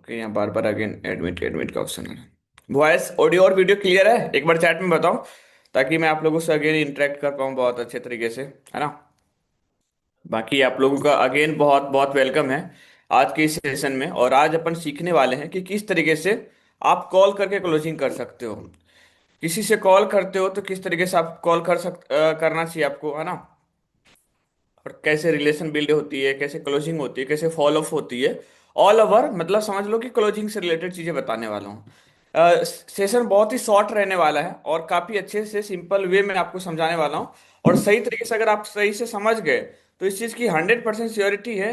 Okay, यहाँ बार बार again admit admit का option है। वॉइस ऑडियो और वीडियो क्लियर है? एक बार चैट में बताओ, ताकि मैं आप लोगों से अगेन इंटरेक्ट कर पाऊँ बहुत अच्छे तरीके से, है ना। बाकी आप लोगों का अगेन बहुत बहुत वेलकम है आज के इस सेशन में। और आज अपन सीखने वाले हैं कि किस तरीके से आप कॉल करके क्लोजिंग कर सकते हो। किसी से कॉल करते हो तो किस तरीके से आप कॉल करना चाहिए आपको, है ना। और कैसे रिलेशन बिल्ड होती है, कैसे क्लोजिंग होती है, कैसे फॉलो अप होती है। ऑल ओवर मतलब समझ लो कि क्लोजिंग से रिलेटेड चीजें बताने वाला हूँ। सेशन बहुत ही शॉर्ट रहने वाला है और काफी अच्छे से सिंपल वे में आपको समझाने वाला हूँ। और सही तरीके से अगर आप सही से समझ गए तो इस चीज की 100% श्योरिटी है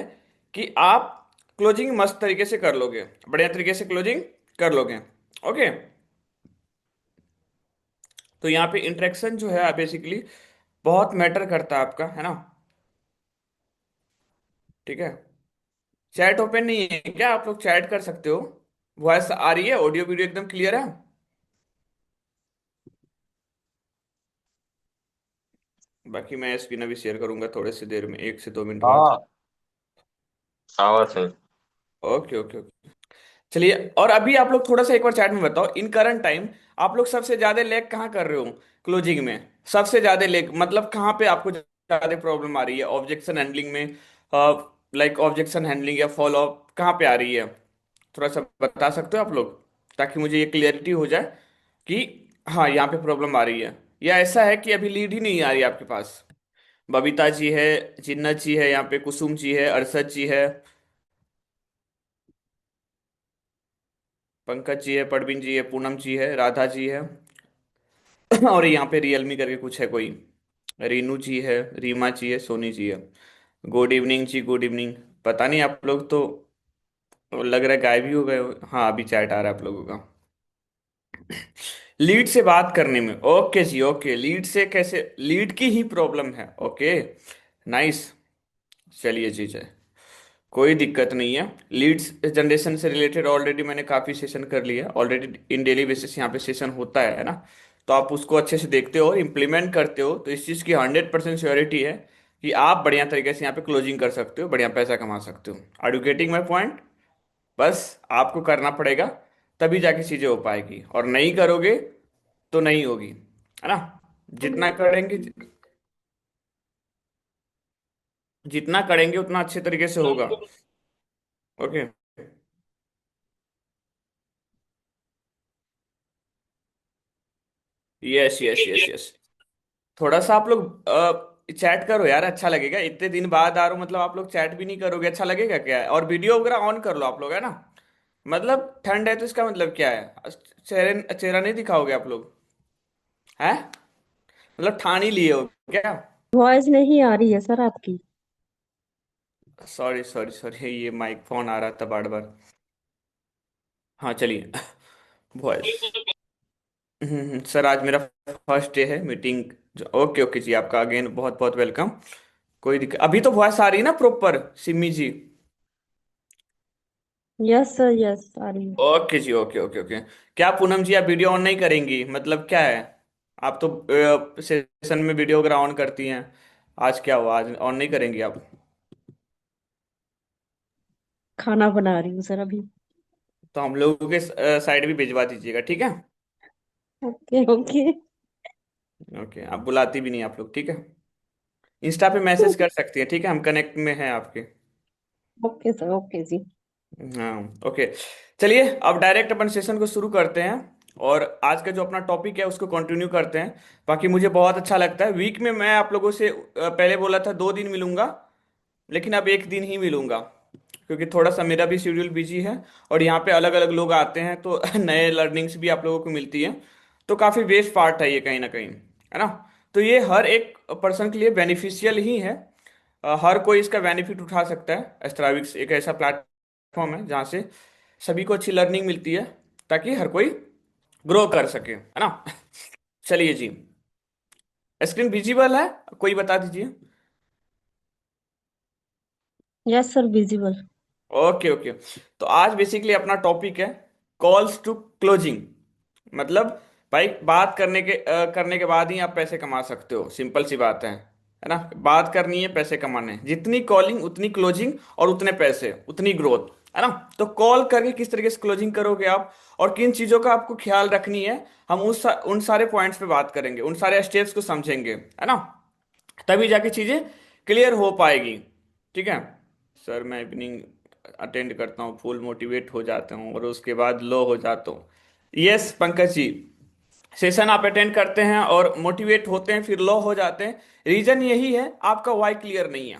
कि आप क्लोजिंग मस्त तरीके से कर लोगे, बढ़िया तरीके से क्लोजिंग कर लोगे। ओके। तो यहाँ पे इंटरेक्शन जो है बेसिकली बहुत मैटर करता है आपका, है ना। ठीक है। चैट ओपन नहीं है क्या? आप लोग चैट कर सकते हो। वॉइस आ रही है, ऑडियो वीडियो एकदम क्लियर है। बाकी मैं स्क्रीन अभी शेयर करूंगा थोड़े सी देर में, 1 से 2 मिनट बाद। हाँ, आवाज है। Okay okay okay. चलिए, और अभी आप लोग थोड़ा सा एक बार चैट में बताओ, इन करंट टाइम आप लोग सबसे ज्यादा लैग कहाँ कर रहे हो क्लोजिंग में? सबसे ज्यादा लैग मतलब कहाँ पे आपको ज्यादा प्रॉब्लम आ रही है ऑब्जेक्शन हैंडलिंग में? लाइक ऑब्जेक्शन हैंडलिंग या फॉलो अप कहाँ पे आ रही है? थोड़ा सा बता सकते हो आप लोग, ताकि मुझे ये क्लियरिटी हो जाए कि हाँ यहाँ पे प्रॉब्लम आ रही है। या ऐसा है कि अभी लीड ही नहीं आ रही है आपके पास? बबीता जी है, जिन्नत जी है, यहाँ पे कुसुम जी है, अरशद जी है, पंकज जी है, परवीन जी है, पूनम जी है, राधा जी है। और यहाँ पे रियलमी करके कुछ है कोई, रीनू जी है, रीमा जी है, सोनी जी है। गुड इवनिंग जी, गुड इवनिंग। पता नहीं आप लोग तो लग रहा है गायब ही हो गए हो। हाँ, अभी चैट आ रहा है आप लोगों का। लीड से बात करने में, ओके जी ओके। लीड से कैसे, लीड की ही प्रॉब्लम है? Okay, nice. चलिए जी, जय, कोई दिक्कत नहीं है। लीड्स जनरेशन से रिलेटेड ऑलरेडी मैंने काफी सेशन कर लिया है ऑलरेडी। इन डेली बेसिस यहाँ पे सेशन होता है ना। तो आप उसको अच्छे से देखते हो, इम्प्लीमेंट करते हो, तो इस चीज़ की 100% श्योरिटी है कि आप बढ़िया तरीके से यहाँ पे क्लोजिंग कर सकते हो, बढ़िया पैसा कमा सकते हो। Are you getting my point? बस आपको करना पड़ेगा, तभी जाके चीजें हो पाएगी। और नहीं करोगे तो नहीं होगी, है ना। जितना करेंगे, जितना करेंगे उतना अच्छे तरीके से होगा। Okay. Yes yes yes yes. थोड़ा सा आप लोग चैट करो यार, अच्छा लगेगा। इतने दिन बाद आ रहा हूं, मतलब आप लोग चैट भी नहीं करोगे, अच्छा लगेगा क्या? और वीडियो वगैरह ऑन कर लो आप लोग, है ना। मतलब ठंड है तो इसका मतलब क्या है, चेहरे चेहरा नहीं दिखाओगे आप लोग? हैं? मतलब ठान ही लिए हो क्या? वॉइस नहीं आ रही है सर आपकी। सॉरी सॉरी सॉरी, ये माइक फोन आ रहा था बार बार। हाँ चलिए। वॉइस। सर आज मेरा फर्स्ट डे है मीटिंग। ओके ओके जी, आपका अगेन बहुत बहुत वेलकम। कोई दिक्कत, अभी तो वॉइस आ रही है ना प्रॉपर, सिमी जी? यस सर, यस आ रही है। ओके जी, ओके ओके ओके। क्या पूनम जी आप वीडियो ऑन नहीं करेंगी, मतलब क्या है? आप तो सेशन में वीडियो वगैरह ऑन करती हैं। आज क्या हुआ, आज ऑन नहीं करेंगी आप? खाना बना रही हूँ सर अभी। तो हम लोगों के साइड भी भिजवा दीजिएगा, ठीक है। Okay okay. ओके, आप बुलाती भी नहीं आप लोग, ठीक है। इंस्टा पे मैसेज कर सकती हैं, ठीक है, हम कनेक्ट में हैं आपके। ओके सर, ओके जी। हाँ। ओके। चलिए अब डायरेक्ट अपन सेशन को शुरू करते हैं। और आज का जो अपना टॉपिक है उसको कंटिन्यू करते हैं। बाकी मुझे बहुत अच्छा लगता है, वीक में मैं आप लोगों से पहले बोला था 2 दिन मिलूंगा, लेकिन अब एक दिन ही मिलूंगा, क्योंकि थोड़ा सा मेरा भी शेड्यूल बिजी है। और यहाँ पे अलग अलग लोग आते हैं तो नए लर्निंग्स भी आप लोगों को मिलती है। तो काफ़ी बेस्ट पार्ट है ये, कहीं ना कहीं, है ना। तो ये हर एक पर्सन के लिए बेनिफिशियल ही है। हर कोई इसका बेनिफिट उठा सकता है। एस्ट्राविक्स एक ऐसा प्लेटफॉर्म है जहाँ से सभी को अच्छी लर्निंग मिलती है, ताकि हर कोई ग्रो कर सके, है ना। चलिए जी, स्क्रीन विजिबल है? कोई बता दीजिए। Yes sir, visible. Okay okay. तो आज बेसिकली अपना टॉपिक है कॉल्स टू क्लोजिंग। मतलब भाई बात करने के बाद ही आप पैसे कमा सकते हो, सिंपल सी बात है ना। बात करनी है, पैसे कमाने हैं, जितनी कॉलिंग उतनी क्लोजिंग और उतने पैसे उतनी ग्रोथ। है ना। तो कॉल करके किस तरीके से क्लोजिंग करोगे आप, और किन चीजों का आपको ख्याल रखनी है, हम उन सारे पॉइंट्स पे बात करेंगे, उन सारे स्टेप्स को समझेंगे, है ना। तभी जाके चीजें क्लियर हो पाएगी। ठीक है। सर मैं इवनिंग अटेंड करता हूँ, फुल मोटिवेट हो जाता हूँ और उसके बाद लो हो जाता हूँ। यस पंकज जी, सेशन आप अटेंड करते हैं और मोटिवेट होते हैं फिर लो हो जाते हैं, रीजन यही है आपका वाई क्लियर नहीं है।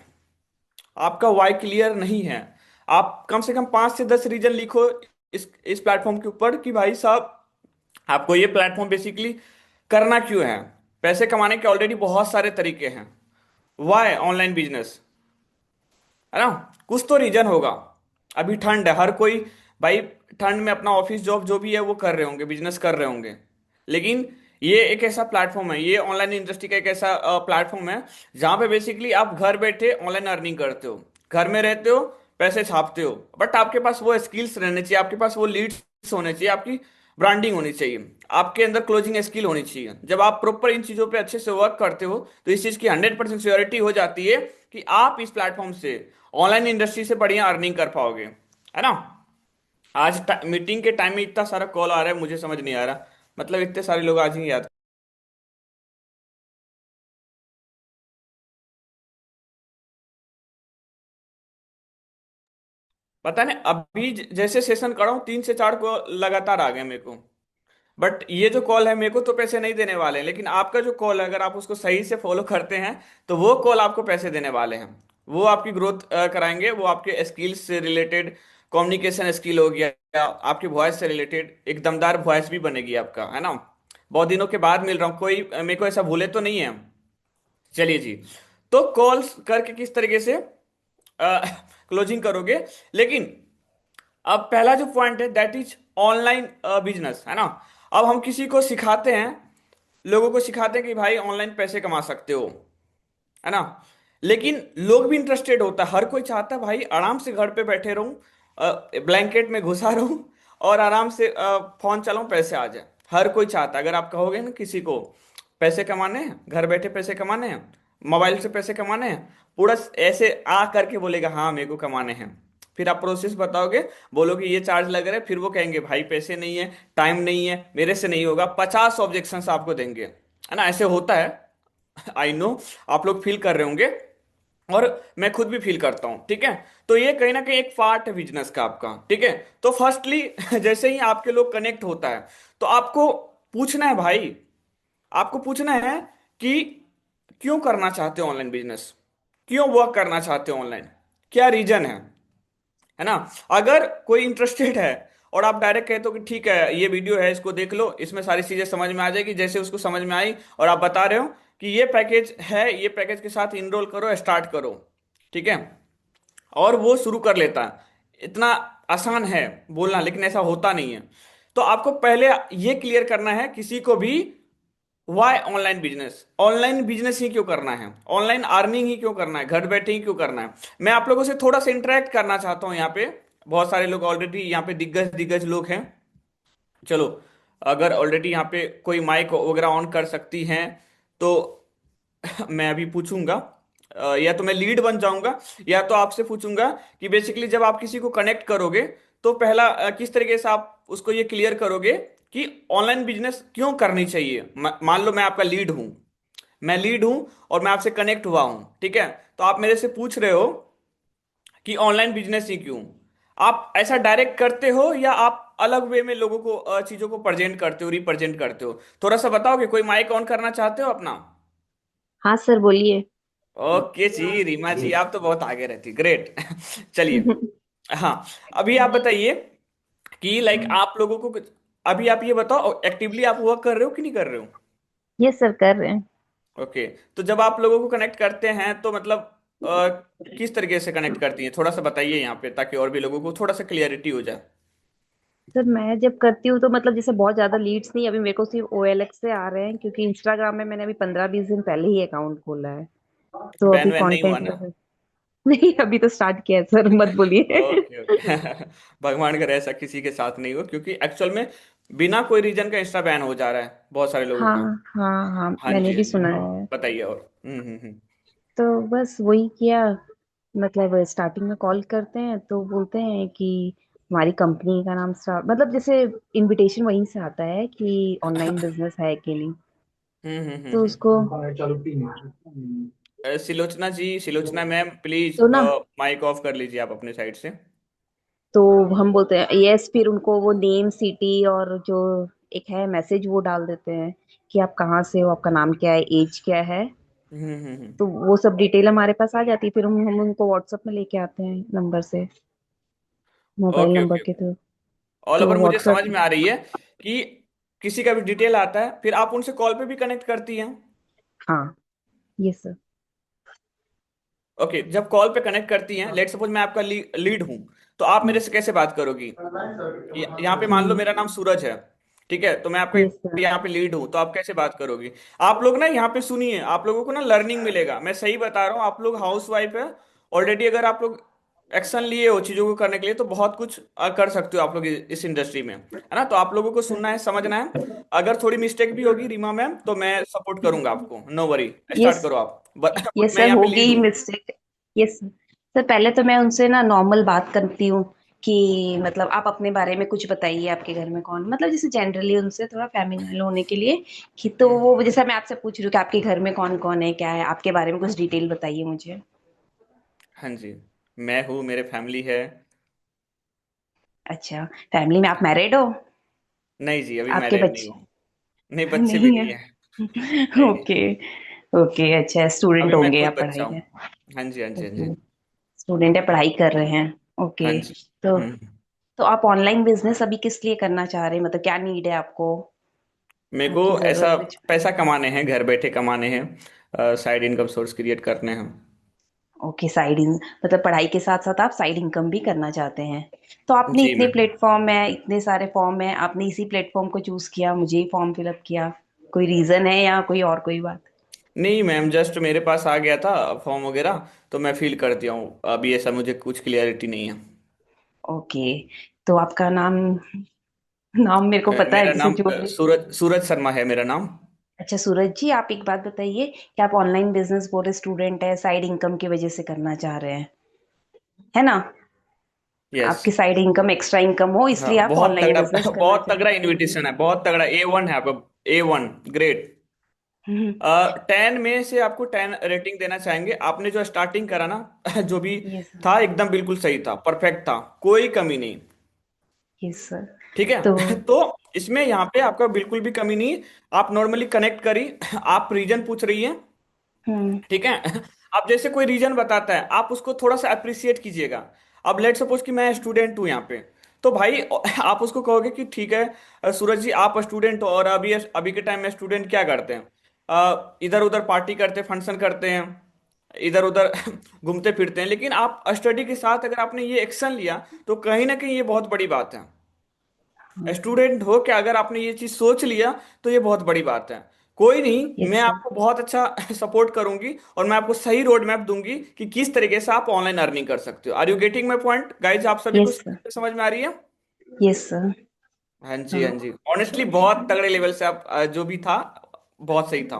आपका वाई क्लियर नहीं है। आप कम से कम 5 से 10 रीजन लिखो इस प्लेटफॉर्म के ऊपर कि भाई साहब आपको ये प्लेटफॉर्म बेसिकली करना क्यों है। पैसे कमाने के ऑलरेडी बहुत सारे तरीके हैं। वाई ऑनलाइन बिजनेस, है ना। कुछ तो रीजन होगा। अभी ठंड है, हर कोई भाई ठंड में अपना ऑफिस जॉब जो भी है वो कर रहे होंगे, बिजनेस कर रहे होंगे। लेकिन ये एक ऐसा प्लेटफॉर्म है, ये ऑनलाइन इंडस्ट्री का एक ऐसा प्लेटफॉर्म है जहां पे बेसिकली आप घर बैठे ऑनलाइन अर्निंग करते हो, घर में रहते हो, पैसे छापते हो, बट आपके पास वो स्किल्स रहने चाहिए, आपके पास वो लीड्स होने चाहिए, आपकी ब्रांडिंग होनी चाहिए, आपके अंदर क्लोजिंग स्किल होनी चाहिए। जब आप प्रॉपर इन चीजों पे अच्छे से वर्क करते हो तो इस चीज की 100% श्योरिटी हो जाती है कि आप इस प्लेटफॉर्म से ऑनलाइन इंडस्ट्री से बढ़िया अर्निंग कर पाओगे, है ना। आज मीटिंग के टाइम में इतना सारा कॉल आ रहा है, मुझे समझ नहीं आ रहा, मतलब इतने सारे लोग आज ही याद। पता नहीं अभी जैसे सेशन कर रहा हूँ 3 से 4 कॉल लगातार आ गए मेरे को। बट ये जो कॉल है मेरे को तो पैसे नहीं देने वाले हैं, लेकिन आपका जो कॉल है अगर आप उसको सही से फॉलो करते हैं तो वो कॉल आपको पैसे देने वाले हैं। वो आपकी ग्रोथ कराएंगे, वो आपके स्किल्स से रिलेटेड, कम्युनिकेशन स्किल हो गया, या आपकी वॉइस से रिलेटेड एक दमदार वॉइस भी बनेगी आपका, है ना। बहुत दिनों के बाद मिल रहा हूँ, कोई मेरे को ऐसा भूले तो नहीं है। चलिए जी। तो कॉल्स करके किस तरीके से क्लोजिंग करोगे, लेकिन अब पहला जो पॉइंट है दैट इज ऑनलाइन बिजनेस, है ना। अब हम किसी को सिखाते हैं, लोगों को सिखाते हैं कि भाई ऑनलाइन पैसे कमा सकते हो, है ना। लेकिन लोग भी इंटरेस्टेड होता है, हर कोई चाहता है भाई आराम से घर पे बैठे रहूं, ब्लैंकेट में घुसा रहूं और आराम से फोन चलाऊं, पैसे आ जाए। हर कोई चाहता है। अगर आप कहोगे ना किसी को पैसे कमाने हैं, घर बैठे पैसे कमाने हैं, मोबाइल से पैसे कमाने हैं, पूरा ऐसे आ करके बोलेगा हाँ मेरे को कमाने हैं। फिर आप प्रोसेस बताओगे, बोलोगे ये चार्ज लग रहा है, फिर वो कहेंगे भाई पैसे नहीं है, टाइम नहीं है, मेरे से नहीं होगा, 50 ऑब्जेक्शंस आपको देंगे, है ना। ऐसे होता है। आई नो आप लोग फील कर रहे होंगे, और मैं खुद भी फील करता हूं, ठीक है। तो ये कहीं ना कहीं एक पार्ट है बिजनेस का आपका, ठीक है। तो फर्स्टली जैसे ही आपके लोग कनेक्ट होता है तो आपको पूछना है भाई, आपको पूछना है कि क्यों करना चाहते हो ऑनलाइन बिजनेस, क्यों वर्क करना चाहते हो ऑनलाइन, क्या रीजन है ना। अगर कोई इंटरेस्टेड है और आप डायरेक्ट कहते हो कि ठीक है ये वीडियो है इसको देख लो, इसमें सारी चीजें समझ में आ जाएगी, जैसे उसको समझ में आई, और आप बता रहे हो कि ये पैकेज है, ये पैकेज के साथ इनरोल करो, स्टार्ट करो, ठीक है, और वो शुरू कर लेता है। इतना आसान है बोलना, लेकिन ऐसा होता नहीं है। तो आपको पहले ये क्लियर करना है किसी को भी, why online business, online business ही क्यों करना है, ऑनलाइन अर्निंग ही क्यों करना है, घर बैठे ही क्यों करना है। मैं आप लोगों से थोड़ा सा इंटरेक्ट करना चाहता हूँ यहाँ पे। बहुत सारे लोग ऑलरेडी यहाँ पे दिग्गज दिग्गज लोग हैं। चलो, अगर ऑलरेडी यहाँ पे कोई माइक वगैरह ऑन कर सकती हैं तो मैं अभी पूछूंगा, या तो मैं लीड बन जाऊंगा, या तो आपसे पूछूंगा कि बेसिकली जब आप किसी को कनेक्ट करोगे तो पहला किस तरीके से आप उसको ये क्लियर करोगे कि ऑनलाइन बिजनेस क्यों करनी चाहिए। मान लो मैं आपका लीड हूं, मैं लीड हूं और मैं आपसे कनेक्ट हुआ हूं, ठीक है। तो आप मेरे से पूछ रहे हो कि ऑनलाइन बिजनेस ही क्यों। आप ऐसा डायरेक्ट करते हो या आप अलग वे में लोगों को चीजों को प्रेजेंट करते हो, रिप्रेजेंट करते हो, थोड़ा सा बताओगे। कोई माइक ऑन करना चाहते हो अपना। हाँ सर बोलिए। ओके जी, रीमा जी आप तो बहुत आगे रहती, ग्रेट। चलिए। हाँ, अभी आप बताइए कि लाइक आप लोगों को अभी आप ये बताओ एक्टिवली आप वर्क कर रहे हो कि नहीं कर रहे हो। ये सर कर रहे हैं। ओके। तो जब आप लोगों को कनेक्ट करते हैं तो मतलब किस तरीके से कनेक्ट करती हैं, थोड़ा सा बताइए यहाँ पे, ताकि और भी लोगों को थोड़ा सा क्लियरिटी हो जाए। सर मैं जब करती हूँ तो मतलब जैसे बहुत ज्यादा लीड्स नहीं, अभी मेरे को सिर्फ OLX से आ रहे हैं, क्योंकि इंस्टाग्राम में मैंने अभी 15-20 दिन पहले ही अकाउंट खोला है। तो बैन अभी वैन नहीं हुआ कंटेंट ना। वगैरह नहीं, अभी तो स्टार्ट किया है सर, मत बोलिए। Okay okay. भगवान करे ऐसा किसी के साथ नहीं हो, क्योंकि एक्चुअल में बिना कोई रीजन का इंस्टा बैन हो जा रहा है बहुत सारे लोगों हाँ का। हाँ हाँ, हाँ मैंने जी हाँ भी जी। सुना है। बताइए और। हम्म। तो बस वही किया। मतलब स्टार्टिंग में कॉल करते हैं तो बोलते हैं कि हमारी कंपनी का नाम स्टार्ट, मतलब जैसे इनविटेशन वहीं से आता है कि ऑनलाइन बिजनेस है के लिए। तो हम्म। उसको सिलोचना जी, सिलोचना मैम, प्लीज तो ना, माइक ऑफ कर लीजिए आप अपने साइड से। तो हम बोलते हैं यस, फिर उनको वो नेम, सिटी और जो एक है मैसेज वो डाल देते हैं कि आप कहाँ से हो, आपका नाम क्या है, एज क्या है। हम्म। तो वो सब डिटेल हमारे पास आ जाती है, फिर हम उनको व्हाट्सएप में लेके आते हैं नंबर से, मोबाइल ओके नंबर ओके। के थ्रू। ऑल तो ओवर मुझे व्हाट्सएप, समझ में आ रही है कि किसी का भी डिटेल आता है फिर आप उनसे कॉल पे भी कनेक्ट करती हैं। हाँ, ये सर। ओके, जब कॉल पे कनेक्ट करती हैं, लेट सपोज मैं आपका लीड हूं, तो आप मेरे से कैसे बात करोगी? यहाँ पे मान लो मेरा नाम सूरज है, ठीक है, तो मैं आपका ये सर। यहाँ पे लीड हूँ, तो आप कैसे बात करोगी? आप लोग ना यहाँ पे सुनिए, आप लोगों को ना लर्निंग मिलेगा, मैं सही बता रहा हूँ। आप लोग हाउस वाइफ है ऑलरेडी, अगर आप लोग एक्शन लिए हो चीजों को करने के लिए तो बहुत कुछ कर सकते हो आप लोग इस इंडस्ट्री में, है ना? तो आप लोगों को सुनना है, समझना है। अगर थोड़ी मिस्टेक भी होगी रीमा मैम, तो मैं सपोर्ट करूंगा आपको, नो वरी। ये स्टार्ट करो आप। ये मैं सर यहाँ पे लीड होगी हूँ। मिस्टेक। ये सर पहले तो मैं उनसे ना नॉर्मल बात करती हूँ कि मतलब आप अपने बारे में कुछ बताइए, आपके घर में कौन, मतलब जैसे जनरली उनसे थोड़ा फेमिनियर होने के लिए कि, तो हम्म। वो जैसे मैं आपसे पूछ रही हूँ कि आपके घर में कौन कौन है, क्या है, आपके बारे में कुछ डिटेल बताइए मुझे। हाँ जी, मैं हूँ, मेरे फैमिली है। अच्छा, फैमिली में आप मैरिड हो? नहीं जी, अभी आपके मैरिड नहीं बच्चे? हूँ। नहीं, बच्चे भी नहीं है। नहीं है। नहीं नहीं, ओके। ओके, अच्छा, स्टूडेंट अभी मैं होंगे खुद आप पढ़ाई बच्चा में? हूँ। हाँ जी, हाँ जी, हाँ जी। ओके, स्टूडेंट है, पढ़ाई कर रहे हैं। हाँ ओके। जी। तो हम्म। तो आप ऑनलाइन बिजनेस अभी किस लिए करना चाह रहे हैं, मतलब क्या नीड है आपको, मेरे को आपकी ऐसा जरूरत कुछ? पैसा कमाने हैं, घर बैठे कमाने हैं, साइड इनकम सोर्स क्रिएट करने हैं। ओके, साइड इन मतलब पढ़ाई के साथ साथ आप साइड इनकम भी करना चाहते हैं। तो आपने जी इतने मैम। प्लेटफॉर्म है, इतने सारे फॉर्म है, आपने इसी प्लेटफॉर्म को चूज किया, मुझे ही फॉर्म फिलअप किया, कोई रीजन है या कोई और कोई बात? नहीं मैम, जस्ट मेरे पास आ गया था फॉर्म वगैरह, तो मैं फिल कर दिया हूँ। अभी ऐसा मुझे कुछ क्लियरिटी नहीं है। ओके। तो आपका नाम, नाम मेरे को पता है, मेरा जैसे नाम जो भी। सूरज सूरज शर्मा है मेरा नाम। अच्छा सूरज जी, आप एक बात बताइए कि आप ऑनलाइन बिजनेस बोल रहे, स्टूडेंट है, साइड इनकम की वजह से करना चाह रहे हैं, है ना? यस। आपकी साइड इनकम, एक्स्ट्रा इनकम हो, हाँ, इसलिए आप बहुत ऑनलाइन तगड़ा। बिजनेस करना बहुत चाह तगड़ा इनविटेशन है, बहुत तगड़ा, A1 है आपका। A1 great. रहे हैं। 10 में से आपको 10 रेटिंग देना चाहेंगे। आपने जो स्टार्टिंग करा ना जो भी यस था, एकदम बिल्कुल सही था, परफेक्ट था, कोई कमी नहीं। Yes sir. ठीक है। तो तो इसमें यहाँ पे आपका बिल्कुल भी कमी नहीं। आप नॉर्मली कनेक्ट करी, आप रीजन पूछ रही हैं, हम्म। ठीक है। अब जैसे कोई रीजन बताता है, आप उसको थोड़ा सा अप्रिसिएट कीजिएगा। अब लेट सपोज कि मैं स्टूडेंट हूँ यहाँ पे, तो भाई आप उसको कहोगे कि ठीक है सूरज जी, आप स्टूडेंट हो, और अभी अभी के टाइम में स्टूडेंट क्या करते हैं? इधर उधर पार्टी करते हैं, फंक्शन करते हैं, इधर उधर घूमते फिरते हैं। लेकिन आप स्टडी के साथ अगर आपने ये एक्शन लिया, तो कहीं ना कहीं ये बहुत बड़ी बात है। स्टूडेंट हो क्या, अगर आपने ये चीज सोच लिया, तो ये बहुत बड़ी बात है। कोई नहीं, यस मैं सर। आपको बहुत अच्छा सपोर्ट करूंगी, और मैं आपको सही रोड मैप दूंगी कि किस तरीके से आप ऑनलाइन अर्निंग कर सकते हो। Are you getting my point guys? आप सभी को यस सर। समझ में आ रही है? Yes sir. हाँ जी, हाँ हाँ। जी। ऑनेस्टली बहुत तगड़े लेवल से आप जो भी था, बहुत सही था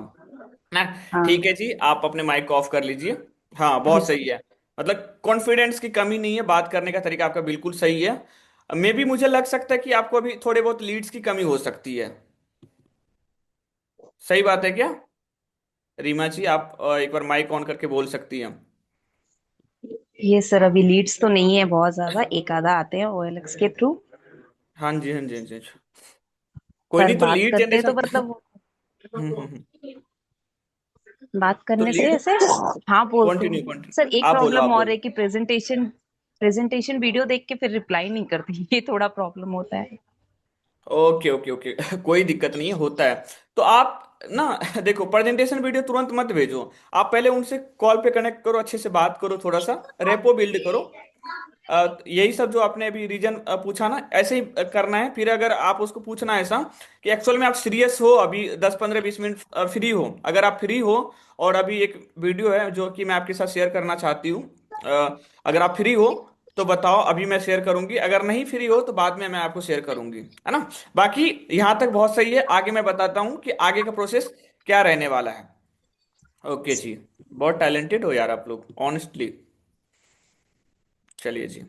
ना। हाँ। ठीक है जी, आप अपने माइक को ऑफ कर लीजिए। हाँ, बहुत यस सही है। मतलब कॉन्फिडेंस की कमी नहीं है, बात करने का तरीका आपका बिल्कुल सही है। मे भी मुझे लग सकता है कि आपको अभी थोड़े बहुत लीड्स की कमी हो सकती है। सही बात है क्या? रीमा जी, आप एक बार माइक ऑन करके बोल सकती हैं। ये सर, अभी लीड्स तो नहीं है बहुत ज्यादा, एक आधा आते हैं ओएलएक्स के थ्रू। हाँ जी, हाँ जी, हाँ जी, अच्छा। कोई पर नहीं, तो बात लीड करते हैं तो जनरेशन मतलब बात तो करने से लीड, ऐसे, हाँ बोलते कंटिन्यू हैं कंटिन्यू। सर। एक आप बोलो, प्रॉब्लम आप और बोलो। है कि प्रेजेंटेशन प्रेजेंटेशन वीडियो देख के फिर रिप्लाई नहीं करती, ये थोड़ा प्रॉब्लम होता है। ओके ओके ओके कोई दिक्कत नहीं है, होता है। तो आप ना देखो, प्रेजेंटेशन वीडियो तुरंत मत भेजो। आप पहले उनसे कॉल पे कनेक्ट करो, अच्छे से बात करो, थोड़ा सा रेपो बिल्ड करो। यही सब जो आपने अभी रीजन पूछा ना, ऐसे ही करना है। फिर अगर आप उसको पूछना है ऐसा कि एक्चुअल में आप सीरियस हो, अभी 10 15 20 मिनट फ्री हो, अगर आप फ्री हो, और अभी एक वीडियो है जो कि मैं आपके साथ शेयर करना चाहती हूँ। अगर आप फ्री हो तो बताओ, अभी मैं शेयर करूंगी। अगर नहीं फ्री हो तो बाद में मैं आपको शेयर करूंगी, है ना? बाकी यहाँ तक बहुत सही है, आगे मैं बताता हूँ कि आगे का प्रोसेस क्या रहने वाला है। ओके जी। बहुत टैलेंटेड हो यार आप लोग, ऑनेस्टली। चलिए जी।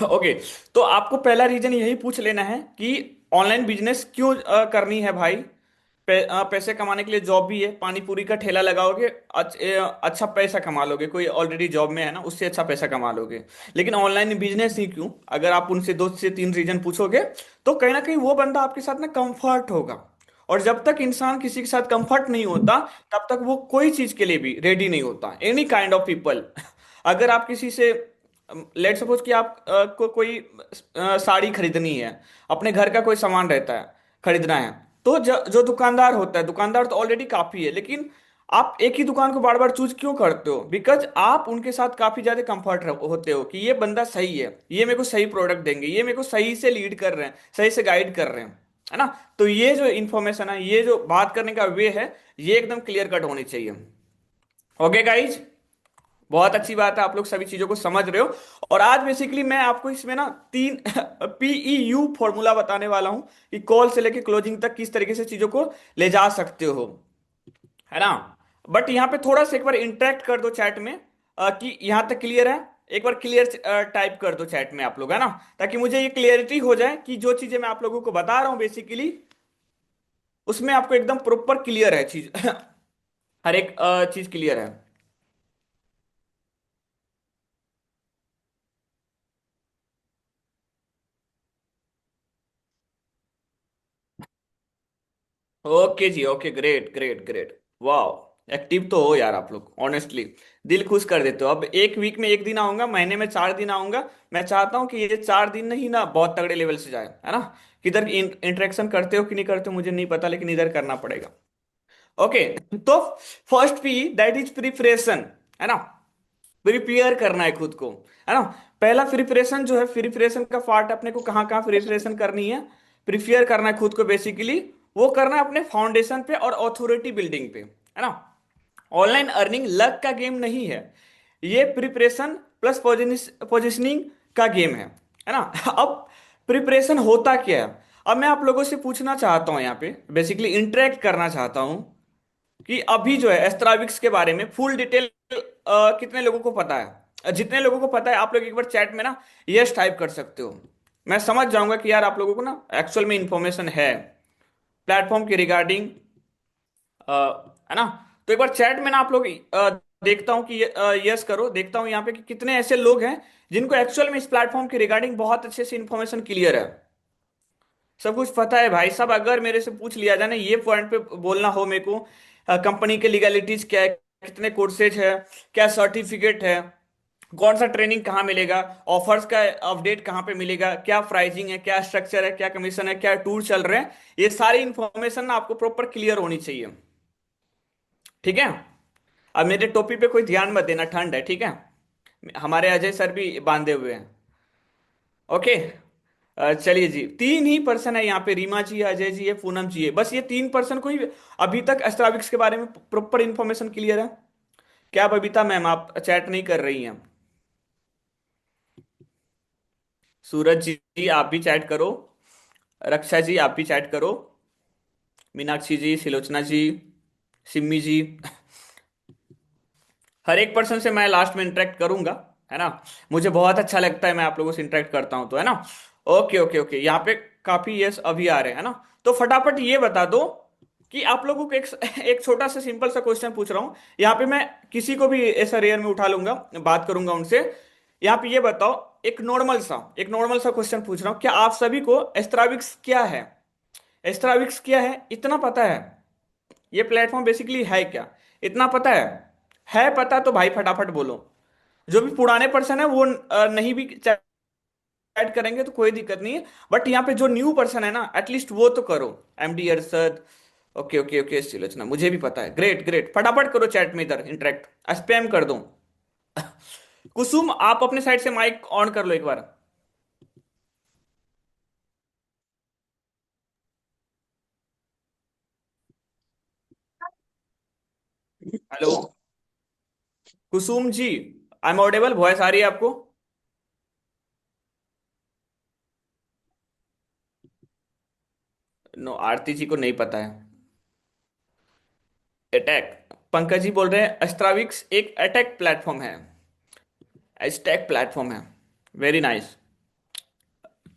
ओके। तो आपको पहला रीजन यही पूछ लेना है कि ऑनलाइन बिजनेस क्यों करनी है भाई। पैसे कमाने के लिए जॉब भी है, पानी पूरी का ठेला लगाओगे, अच्छा पैसा कमा लोगे, कोई ऑलरेडी जॉब में है ना उससे अच्छा पैसा कमा लोगे। लेकिन ऑनलाइन बिजनेस ही क्यों, अगर आप उनसे 2 से 3 रीजन पूछोगे तो कहीं ना कहीं वो बंदा आपके साथ ना कंफर्ट होगा। और जब तक इंसान किसी के साथ कंफर्ट नहीं होता तब तक वो कोई चीज के लिए भी रेडी नहीं होता, एनी काइंड ऑफ पीपल। अगर आप किसी से, लेट सपोज कि आप को कोई साड़ी खरीदनी है, अपने घर का कोई सामान रहता है खरीदना है, तो जो दुकानदार होता है, दुकानदार तो ऑलरेडी काफी है, लेकिन आप एक ही दुकान को बार बार चूज क्यों करते हो? बिकॉज आप उनके साथ काफी ज्यादा कंफर्ट होते हो कि ये बंदा सही है, ये मेरे को सही प्रोडक्ट देंगे, ये मेरे को सही से लीड कर रहे हैं, सही से गाइड कर रहे हैं, है ना। तो ये जो इन्फॉर्मेशन है, ये जो बात करने का वे है, ये एकदम क्लियर कट होनी चाहिए। ओके गाइज, बहुत अच्छी बात है, आप लोग सभी चीजों को समझ रहे हो। और आज बेसिकली मैं आपको इसमें ना 3 PEU फॉर्मूला बताने वाला हूं कि कॉल से लेके क्लोजिंग तक किस तरीके से चीजों को ले जा सकते हो, है ना। बट यहाँ पे थोड़ा सा एक बार इंटरेक्ट कर दो चैट में, कि यहाँ तक क्लियर है। एक बार क्लियर टाइप कर दो चैट में आप लोग, है ना, ताकि मुझे ये क्लियरिटी हो जाए कि जो चीजें मैं आप लोगों को बता रहा हूँ बेसिकली उसमें आपको एकदम प्रॉपर क्लियर है चीज। हर एक चीज क्लियर है। ओके जी, ओके, ग्रेट ग्रेट ग्रेट। वाह, एक्टिव तो हो यार आप लोग, ऑनेस्टली दिल खुश कर देते हो। अब एक वीक में एक दिन आऊंगा, महीने में 4 दिन आऊंगा। मैं चाहता हूँ कि ये 4 दिन नहीं ना बहुत तगड़े लेवल से जाए, है ना। किधर इंटरेक्शन करते हो कि नहीं करते हो मुझे नहीं पता, लेकिन इधर करना पड़ेगा। ओके। तो first P that is preparation, है ना। प्रिपेयर करना है खुद को, है ना। पहला प्रिपरेशन जो है, प्रिपरेशन का पार्ट अपने को कहाँ कहाँ प्रिपरेशन करनी है, प्रिपेयर करना है खुद को बेसिकली। वो करना है अपने फाउंडेशन पे और ऑथोरिटी बिल्डिंग पे, है ना। ऑनलाइन अर्निंग लक का गेम नहीं है, ये प्रिपरेशन प्लस पोजिशनिंग का गेम है ना। अब प्रिपरेशन होता क्या है, अब मैं आप लोगों से पूछना चाहता हूं, यहाँ पे बेसिकली इंटरेक्ट करना चाहता हूं कि अभी जो है एस्ट्राविक्स के बारे में फुल डिटेल कितने लोगों को पता है। जितने लोगों को पता है आप लोग एक बार चैट में ना यस टाइप कर सकते हो। मैं समझ जाऊंगा कि यार आप लोगों को ना एक्चुअल में इंफॉर्मेशन है प्लेटफॉर्म के रिगार्डिंग, है ना। तो एक बार चैट में ना आप लोग देखता हूं कि यस करो, देखता हूं यहाँ पे कि कितने ऐसे लोग हैं जिनको एक्चुअल में इस प्लेटफॉर्म के रिगार्डिंग बहुत अच्छे से इंफॉर्मेशन क्लियर है, सब कुछ पता है भाई साहब। अगर मेरे से पूछ लिया जाए ना ये पॉइंट पे बोलना हो मेरे को, कंपनी के लीगलिटीज क्या है, कितने कोर्सेज है, क्या सर्टिफिकेट है, कौन सा ट्रेनिंग कहाँ मिलेगा, ऑफर्स का अपडेट कहाँ पे मिलेगा, क्या प्राइसिंग है, क्या स्ट्रक्चर है, क्या कमीशन है, क्या टूर चल रहे हैं, ये सारी इंफॉर्मेशन ना आपको प्रॉपर क्लियर होनी चाहिए। ठीक है। अब मेरे टोपी पे कोई ध्यान मत देना, ठंड है, ठीक है। हमारे अजय सर भी बांधे हुए हैं। ओके। चलिए जी, 3 ही पर्सन है यहाँ पे, रीमा जी है, अजय जी है, पूनम जी है, बस ये 3 पर्सन को ही अभी तक एस्ट्राविक्स के बारे में प्रॉपर इंफॉर्मेशन क्लियर है। क्या बबीता मैम आप चैट नहीं कर रही हैं? सूरज जी आप भी चैट करो, रक्षा जी आप भी चैट करो, मीनाक्षी जी, सिलोचना जी, सिम्मी जी, हर एक पर्सन से मैं लास्ट में इंटरेक्ट करूंगा, है ना। मुझे बहुत अच्छा लगता है मैं आप लोगों से इंटरेक्ट करता हूं तो, है ना। ओके ओके ओके, यहाँ पे काफी यस अभी आ रहे हैं, है ना। तो फटाफट ये बता दो कि आप लोगों को एक छोटा सा सिंपल सा क्वेश्चन पूछ रहा हूं। यहाँ पे मैं किसी को भी ऐसा रेयर में उठा लूंगा, बात करूंगा उनसे। यहाँ पे ये बताओ, एक नॉर्मल सा क्वेश्चन पूछ रहा हूँ, क्या आप सभी को एस्ट्राविक्स क्या है, एस्ट्राविक्स क्या है इतना पता है? ये प्लेटफॉर्म बेसिकली है क्या, इतना पता है पता तो भाई फटाफट बोलो। जो भी पुराने पर्सन है वो नहीं भी चैट करेंगे तो कोई दिक्कत नहीं है, बट यहाँ पे जो न्यू पर्सन है ना एटलीस्ट वो तो करो। MD Arshad, okay okay okay, Sulochana मुझे भी पता है, ग्रेट ग्रेट, फटाफट करो चैट में इधर इंटरेक्ट, स्पैम कर दो। कुसुम आप अपने साइड से माइक ऑन कर लो एक बार। Hello Kusum ji, I am audible, voice आ रही है आपको? नो, आरती जी को नहीं पता है। अटैक, पंकज जी बोल रहे हैं एस्ट्राविक्स एक अटैक प्लेटफॉर्म है। स्टैक प्लेटफॉर्म है। Very nice.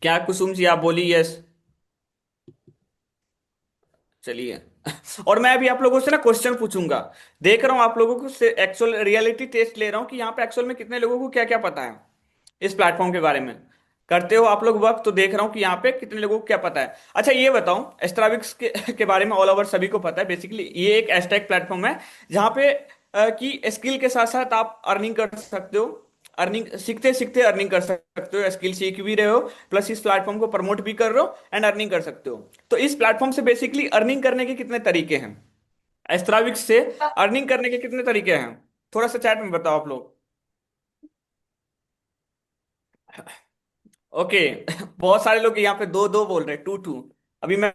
क्या कुसुम जी आप बोली यस? चलिए। और मैं अभी आप लोगों से ना क्वेश्चन पूछूंगा। देख रहा हूं आप लोगों को से एक्चुअल रियलिटी टेस्ट ले रहा हूं कि यहाँ पे एक्चुअल में कितने लोगों को क्या क्या पता है इस प्लेटफॉर्म के बारे में। करते हो आप लोग वर्क तो देख रहा हूँ कि यहाँ पे कितने लोगों को क्या पता है। अच्छा ये बताऊं, एस्ट्राविक्स के बारे में ऑल ओवर सभी को पता है बेसिकली। ये एक एस्टैक प्लेटफॉर्म है जहाँ पे की स्किल के साथ साथ आप अर्निंग कर सकते हो। अर्निंग सीखते सीखते अर्निंग कर सकते हो, स्किल सीख भी रहे हो, प्लस इस प्लेटफॉर्म को प्रमोट भी कर रहे हो एंड अर्निंग कर सकते हो। तो इस प्लेटफॉर्म से बेसिकली अर्निंग करने के कितने तरीके हैं? एस्ट्राविक्स से अर्निंग करने के कितने तरीके हैं? थोड़ा सा चैट में बताओ आप लोग। ओके। बहुत सारे लोग यहाँ पे दो दो बोल रहे हैं, टू टू। अभी मैं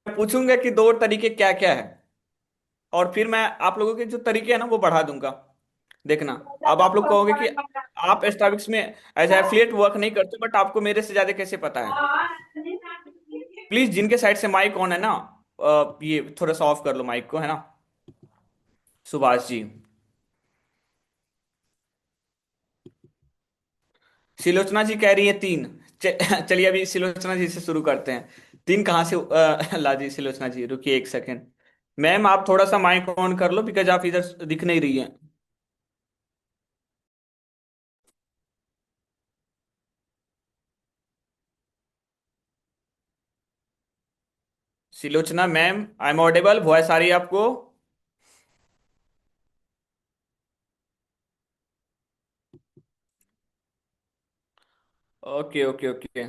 पूछूंगा कि दो तरीके क्या क्या है, और फिर मैं आप लोगों के जो तरीके हैं ना वो बढ़ा दूंगा। देखना। अब आप लोग कहोगे कि आप एस्ट्राविक्स में एज एफिलिएट वर्क नहीं करते, बट आपको मेरे से ज्यादा कैसे पता है? प्लीज जिनके साइड से माइक ऑन है ना, ये थोड़ा सा ऑफ कर लो माइक को, है ना। सुभाष जी। सिलोचना जी कह रही है तीन। चलिए अभी सिलोचना जी से शुरू करते हैं। तीन कहाँ से ला जी? सिलोचना जी रुकिए एक सेकेंड। मैम आप थोड़ा सा माइक ऑन कर लो, बिकॉज आप इधर दिख नहीं रही हैं। Silochana ma'am I am audible, voice आ रही है आपको? Okay okay okay.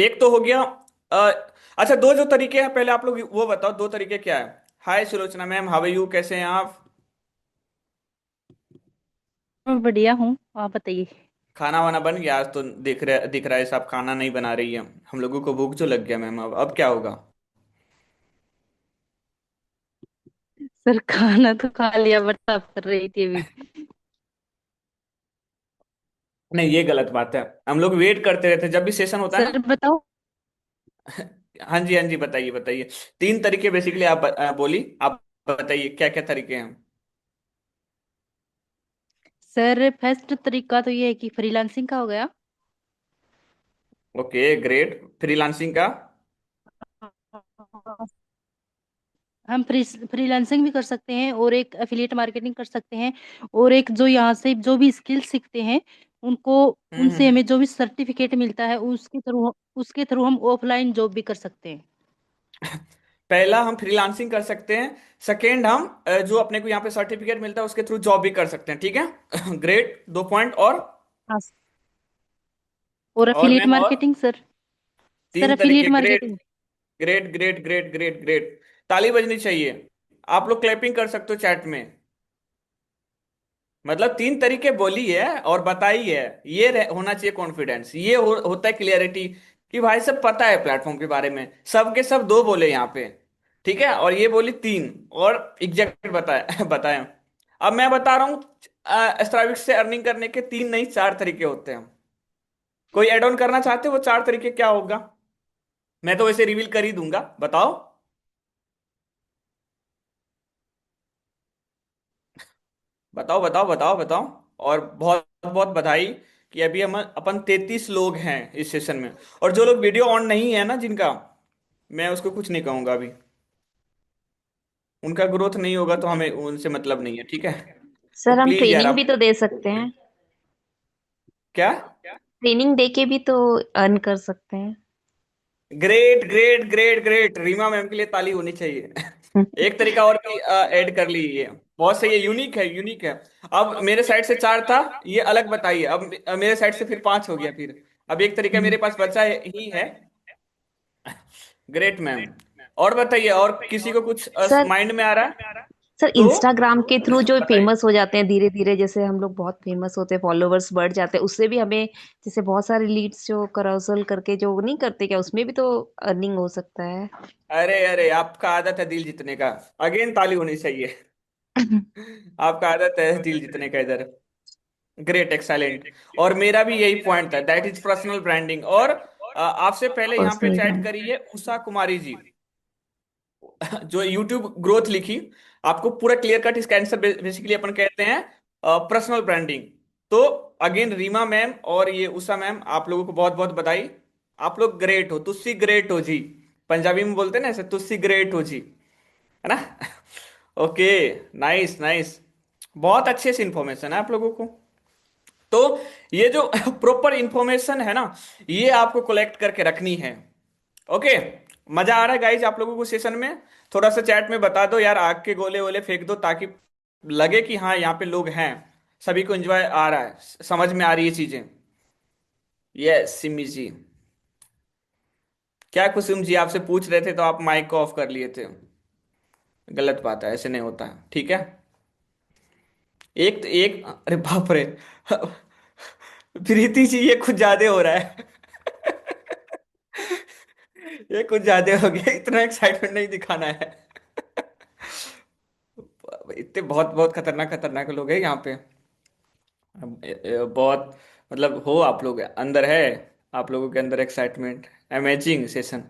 एक तो हो गया। अ, अच्छा दो जो तरीके हैं पहले आप लोग वो बताओ, दो तरीके क्या है? Hi Sulochana ma'am, how are you, कैसे हैं आप? मैं बढ़िया हूँ। आप बताइए। खाना वाना बन गया? आज तो दिख रहा है सब खाना नहीं बना रही है। हम लोगों को भूख जो लग गया मैम, अब क्या होगा? सर खाना तो खा लिया बट साफ कर रही थी अभी। नहीं ये गलत बात है। हम लोग वेट करते रहते हैं जब भी सेशन होता है सर ना। बताओ। हाँ जी बताइए बताइए। तीन तरीके बेसिकली आप बोली, आप बताइए क्या क्या तरीके हैं? सर फर्स्ट तरीका तो ये है कि फ्रीलांसिंग का हो गया। Okay great. फ्रीलांसिंग का? हम फ्रीलांसिंग भी कर सकते हैं और एक एफिलिएट मार्केटिंग कर सकते हैं। और एक जो यहाँ से जो भी स्किल सीखते हैं उनको उनसे हम्म। हमें जो भी सर्टिफिकेट मिलता है उसके थ्रू हम ऑफलाइन जॉब भी कर सकते हैं। पहला हम फ्रीलांसिंग कर सकते हैं। सेकेंड हम जो अपने को यहाँ पे सर्टिफिकेट मिलता है उसके थ्रू जॉब भी कर सकते हैं, ठीक है। ग्रेट, दो पॉइंट और। हाँ। और और एफिलिएट मैम और? Marketing sir. सर तीन एफिलिएट तरीके, great. Marketing. Great great great great great. ताली बजनी चाहिए। आप लोग क्लैपिंग कर सकते हो चैट में। मतलब तीन तरीके बोली है और बताई है। ये होना चाहिए कॉन्फिडेंस, ये होता है क्लियरिटी कि भाई सब पता है प्लेटफॉर्म के बारे में। सब के सब दो बोले यहाँ पे, ठीक है, और ये बोली तीन, और एग्जैक्ट बताया बताया। अब मैं बता रहा हूँ एस्ट्राविक्स से अर्निंग करने के तीन नहीं चार तरीके होते हैं। कोई एड ऑन करना चाहते हो वो चार तरीके क्या होगा? मैं तो वैसे रिवील कर ही दूंगा, बताओ। बताओ बताओ बताओ बताओ। और बहुत बहुत बधाई कि अभी हम अपन 33 लोग हैं इस सेशन में। और जो लोग वीडियो ऑन नहीं है ना जिनका, मैं उसको कुछ नहीं कहूंगा अभी। उनका ग्रोथ नहीं होगा तो हमें उनसे मतलब नहीं है, ठीक है। तो सर हम प्लीज यार ट्रेनिंग भी आप। तो दे सकते हैं। क्या? ट्रेनिंग दे के भी तो अर्न कर सकते हैं। Great great great great, Reema ma'am के लिए ताली होनी चाहिए। एक तरीका और भी ऐड कर ली ये। बहुत सही है, यूनिक है यूनिक है। अब मेरे साइड से चार था, ये अलग बताइए। अब मेरे साइड से फिर पांच हो गया फिर। अब एक तरीका मेरे पास बचा ही है। Great ma'am. और बताइए, और किसी को कुछ सर माइंड में आ रहा है? सर तो इंस्टाग्राम के थ्रू जो बताइए। फेमस हो जाते हैं धीरे धीरे, जैसे हम लोग बहुत फेमस होते हैं, फॉलोवर्स बढ़ जाते हैं, उससे भी हमें जैसे बहुत सारे लीड्स जो कराउसल करके जो नहीं करते क्या, उसमें भी तो अर्निंग हो सकता है। अरे अरे, आपका आदत है दिल जीतने का। अगेन ताली होनी चाहिए। आपका आदत है दिल जीतने का इधर। ग्रेट, एक्साइलेंट। और मेरा भी यही पॉइंट था, दैट इज पर्सनल ब्रांडिंग। और आपसे पहले यहाँ पे पर्सनल चैट ब्रांड। करी है उषा कुमारी जी, जो यूट्यूब ग्रोथ लिखी। आपको पूरा क्लियर कट इसका आंसर बेसिकली अपन कहते हैं पर्सनल ब्रांडिंग। तो अगेन रीमा मैम और ये उषा मैम, आप लोगों को बहुत बहुत बधाई। आप लोग ग्रेट हो, तुस्सी ग्रेट हो जी। पंजाबी में बोलते हैं ना ऐसे, तुस्सी ग्रेट हो जी, है ना। ओके, नाइस नाइस, बहुत अच्छे से इंफॉर्मेशन है आप लोगों को। तो ये जो प्रॉपर इंफॉर्मेशन है ना, ये आपको कलेक्ट करके रखनी है। ओके, मजा आ रहा है गाइज आप लोगों को सेशन में? थोड़ा सा चैट में बता दो यार, आग के गोले वोले फेंक दो, ताकि लगे कि हाँ यहाँ पे लोग हैं, सभी को एंजॉय आ रहा है, समझ में आ रही है चीजें। यस सिमी जी, क्या कुसुम जी आपसे पूछ रहे थे तो आप माइक को ऑफ कर लिए थे? गलत बात है, ऐसे नहीं होता है, ठीक है। एक तो एक, अरे बाप रे, प्रीति जी ये कुछ ज्यादा हो रहा है। ये कुछ ज्यादा हो गया, इतना एक्साइटमेंट नहीं दिखाना है। इतने बहुत बहुत खतरनाक खतरनाक लोग हैं यहाँ पे। बहुत, मतलब हो आप लोग अंदर है, आप लोगों के अंदर excitement. Amazing session,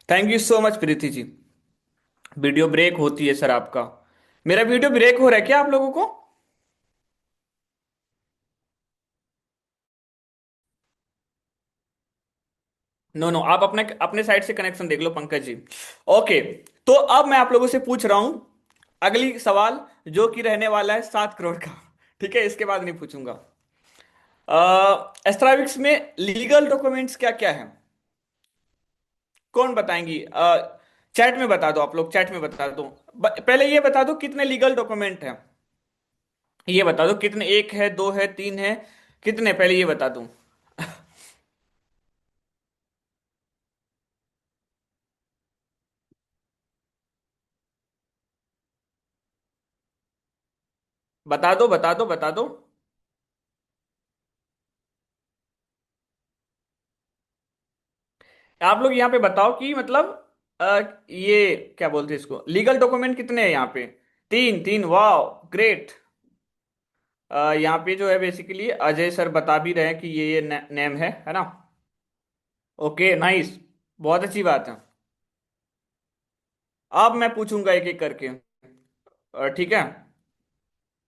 thank you so much Preeti ji. Video break होती है सर आपका? मेरा वीडियो ब्रेक हो रहा है क्या आप लोगों को? नो नो, आप अपने अपने साइड से कनेक्शन देख लो पंकज जी। ओके, तो अब मैं आप लोगों से पूछ रहा हूं अगली सवाल, जो कि रहने वाला है 7 करोड़ का। ठीक है, इसके बाद नहीं पूछूंगा। एस्ट्राविक्स में लीगल डॉक्यूमेंट्स क्या क्या है, कौन बताएंगी? चैट में बता दो, आप लोग चैट में बता दो। पहले ये बता दो कितने लीगल डॉक्यूमेंट हैं, ये बता दो कितने, एक है, दो है, तीन है, कितने, पहले ये बता दूं। बता दो बता दो बता दो। आप लोग यहाँ पे बताओ कि मतलब ये क्या बोलते हैं इसको, लीगल डॉक्यूमेंट कितने हैं यहाँ पे? तीन, तीन, वाह ग्रेट। यहाँ पे जो है बेसिकली अजय सर बता भी रहे हैं कि ये नेम है ना। ओके नाइस, बहुत अच्छी बात है। अब मैं पूछूंगा एक एक करके, ठीक है।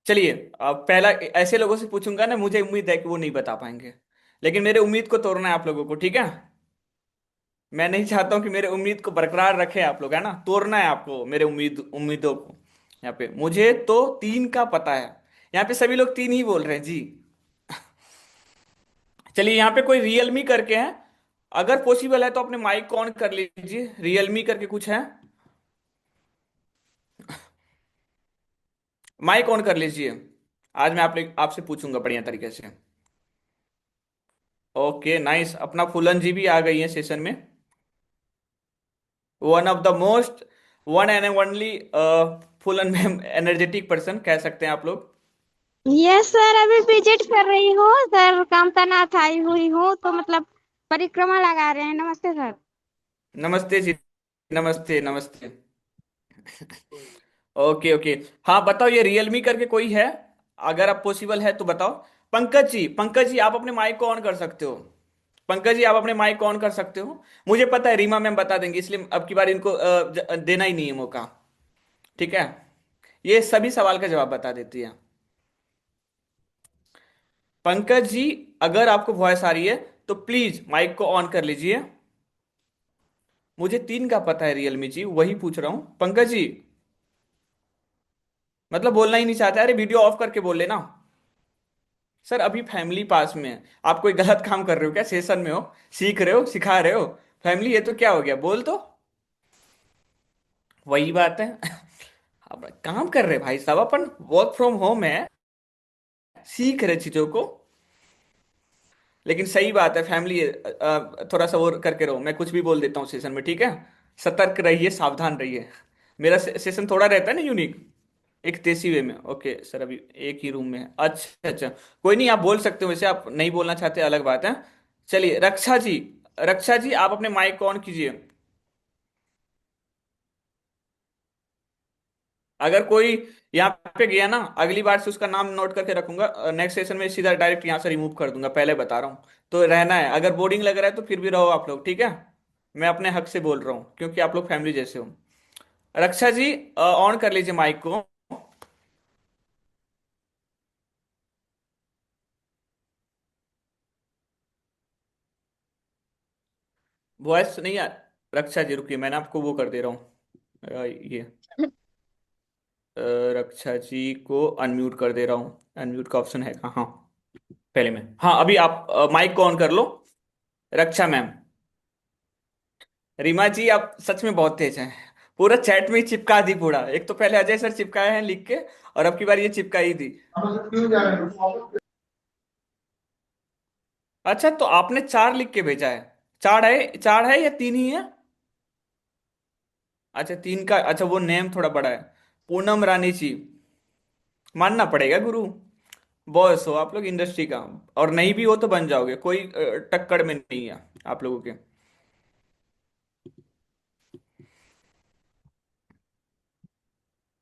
चलिए, अब पहला ऐसे लोगों से पूछूंगा ना, मुझे उम्मीद है कि वो नहीं बता पाएंगे, लेकिन मेरे उम्मीद को तोड़ना है आप लोगों को, ठीक है। मैं नहीं चाहता हूं कि मेरे उम्मीद को बरकरार रखे आप लोग, है ना, तोड़ना है आपको मेरे उम्मीदों को। यहाँ पे मुझे तो तीन का पता है, यहाँ पे सभी लोग तीन ही बोल रहे हैं जी। चलिए, यहाँ पे कोई रियलमी करके है, अगर पॉसिबल है तो अपने माइक को ऑन कर लीजिए, रियलमी करके कुछ है, माइक ऑन कर लीजिए। आज मैं आपसे पूछूंगा बढ़िया तरीके से। ओके नाइस, अपना फूलन जी भी आ गई है सेशन में, one of the most, one and only Phoolan ma'am, energetic person कह सकते हैं आप लोग। यस सर, अभी विजिट कर रही हूँ सर, कामतानाथ आई हुई हूँ तो मतलब परिक्रमा लगा रहे हैं। नमस्ते सर। नमस्ते जी, नमस्ते नमस्ते। ओके ओके, हाँ बताओ, ये रियलमी करके कोई है? अगर आप पॉसिबल है तो बताओ। पंकज जी, पंकज जी आप अपने माइक को ऑन कर सकते हो, पंकज जी आप अपने माइक को ऑन कर सकते हो। मुझे पता है रीमा मैम बता देंगे, इसलिए अब की बार इनको देना ही नहीं है मौका, ठीक है। ये सभी सवाल का जवाब बता देती है। पंकज जी, अगर आपको वॉइस आ रही है तो प्लीज माइक को ऑन कर लीजिए। मुझे तीन का पता है रियलमी जी, वही पूछ रहा हूं पंकज जी। मतलब बोलना ही नहीं चाहते? अरे वीडियो ऑफ करके बोल लेना। सर अभी फैमिली पास में है, आप कोई गलत काम कर रहे हो क्या? सेशन में हो, सीख रहे हो, सिखा रहे हो, फैमिली है तो क्या हो गया, बोल तो। वही बात है। अब काम कर रहे भाई साहब, अपन वर्क फ्रॉम होम है, सीख रहे चीजों को। लेकिन सही बात है, फैमिली है, थोड़ा सा वो करके रहो, मैं कुछ भी बोल देता हूँ सेशन में, ठीक है। सतर्क रहिए, सावधान रहिए। मेरा सेशन थोड़ा रहता है ना यूनिक, एक देसी वे में। ओके सर, अभी एक ही रूम में है, अच्छा अच्छा, कोई नहीं, आप बोल सकते हो, वैसे आप नहीं बोलना चाहते अलग बात है। चलिए रक्षा जी, रक्षा जी आप अपने माइक को ऑन कीजिए। अगर कोई यहाँ पे गया ना, अगली बार से उसका नाम नोट करके रखूंगा, नेक्स्ट सेशन में सीधा डायरेक्ट यहाँ से रिमूव कर दूंगा, पहले बता रहा हूँ। तो रहना है, अगर बोर्डिंग लग रहा है तो फिर भी रहो आप लोग, ठीक है। मैं अपने हक से बोल रहा हूँ क्योंकि आप लोग फैमिली जैसे हो। रक्षा जी ऑन कर लीजिए माइक को। वॉइस नहीं आ रक्षा जी रुकिए, मैंने आपको वो कर दे रहा हूँ ये अ, रक्षा जी को अनम्यूट कर दे रहा हूँ। अनम्यूट का ऑप्शन है कहाँ? हाँ, पहले मैं, हाँ अभी आप माइक को ऑन कर लो। रक्षा मैम। रीमा जी आप सच में बहुत तेज हैं, पूरा चैट में ही चिपका दी पूरा। एक तो पहले अजय सर चिपकाए हैं लिख के, और अब की बार ये चिपका ही दी। अच्छा तो आपने 4 लिख के भेजा है? 4 है या 3 ही है? अच्छा 3 का, अच्छा वो नेम थोड़ा बड़ा है। पूनम रानी जी, मानना पड़ेगा गुरु, बॉस हो आप लोग इंडस्ट्री का। और नहीं भी हो तो बन जाओगे, कोई टक्कर में नहीं है आप लोगों के।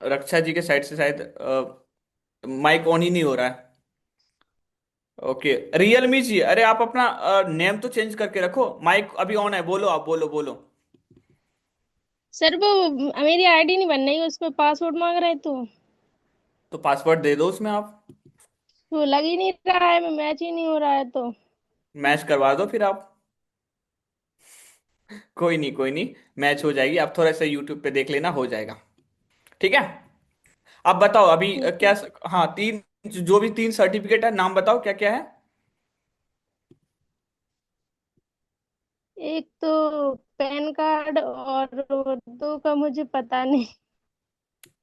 रक्षा जी के साइड से शायद माइक ऑन ही नहीं हो रहा है। ओके, रियलमी जी, अरे आप अपना नेम तो चेंज करके रखो। माइक अभी ऑन है, बोलो आप, बोलो बोलो। सर वो मेरी आईडी नहीं बन रही, उसमें पासवर्ड मांग रहे तो पासवर्ड दे दो उसमें आप। तो लग ही नहीं रहा है, मैच ही नहीं हो रहा है तो। मैच करवा दो फिर आप। कोई नहीं कोई नहीं, मैच हो जाएगी, आप थोड़ा सा यूट्यूब पे देख लेना, हो जाएगा। ठीक है। आप बताओ अभी ठीक है। क्या हाँ 3, जो भी 3 सर्टिफिकेट है नाम बताओ क्या क्या है। एक तो पैन कार्ड और दो का मुझे पता नहीं।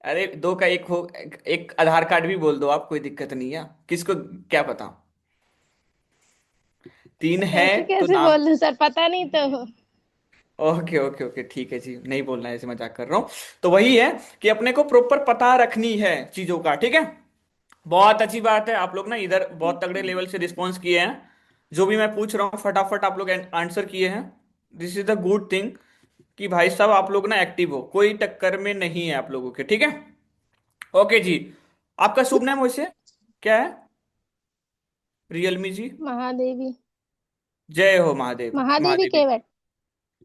अरे 2 का एक हो, एक आधार कार्ड भी बोल दो आप, कोई दिक्कत नहीं है, किसको क्या पता। 3 है ऐसे तो कैसे नाम। बोल दूं सर, पता नहीं तो। ओके ओके ओके ठीक है जी, नहीं बोलना है, ऐसे मजाक कर रहा हूँ। तो वही है कि अपने को प्रॉपर पता रखनी है चीजों का, ठीक है। बहुत अच्छी बात है, आप लोग ना इधर बहुत तगड़े लेवल से रिस्पॉन्स किए हैं। जो भी मैं पूछ रहा हूँ फटाफट आप लोग आंसर किए हैं। This is the good thing कि भाई साहब आप लोग ना एक्टिव हो, कोई टक्कर में नहीं है आप लोगों के, ठीक है। ओके जी। आपका शुभ नाम वैसे क्या है? रियलमी जी। महादेवी। जय हो Mahadev. Mahadevi Mahadevi. Kewat.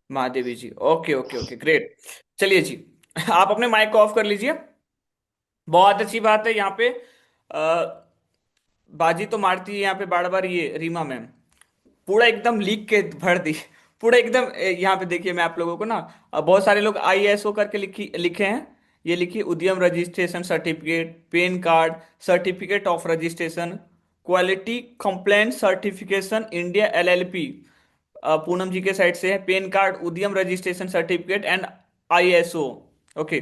Mahadevi ji, okay okay okay great. चलिए जी, आप अपने माइक को ऑफ कर लीजिए। बहुत अच्छी बात है यहाँ पे। बाजी तो मारती है यहाँ पे बार बार ये रीमा मैम, पूरा एकदम लीक के भर दी। पूरा एकदम यहाँ पे देखिए, मैं आप लोगों को ना बहुत सारे लोग आईएसओ करके लिखे हैं। ये लिखिए Udyam registration certificate, PAN card, certificate of registration, quality complaint certification India LLP. Poonam ji के साइड से है PAN card, Udyam registration certificate and ISO. Okay,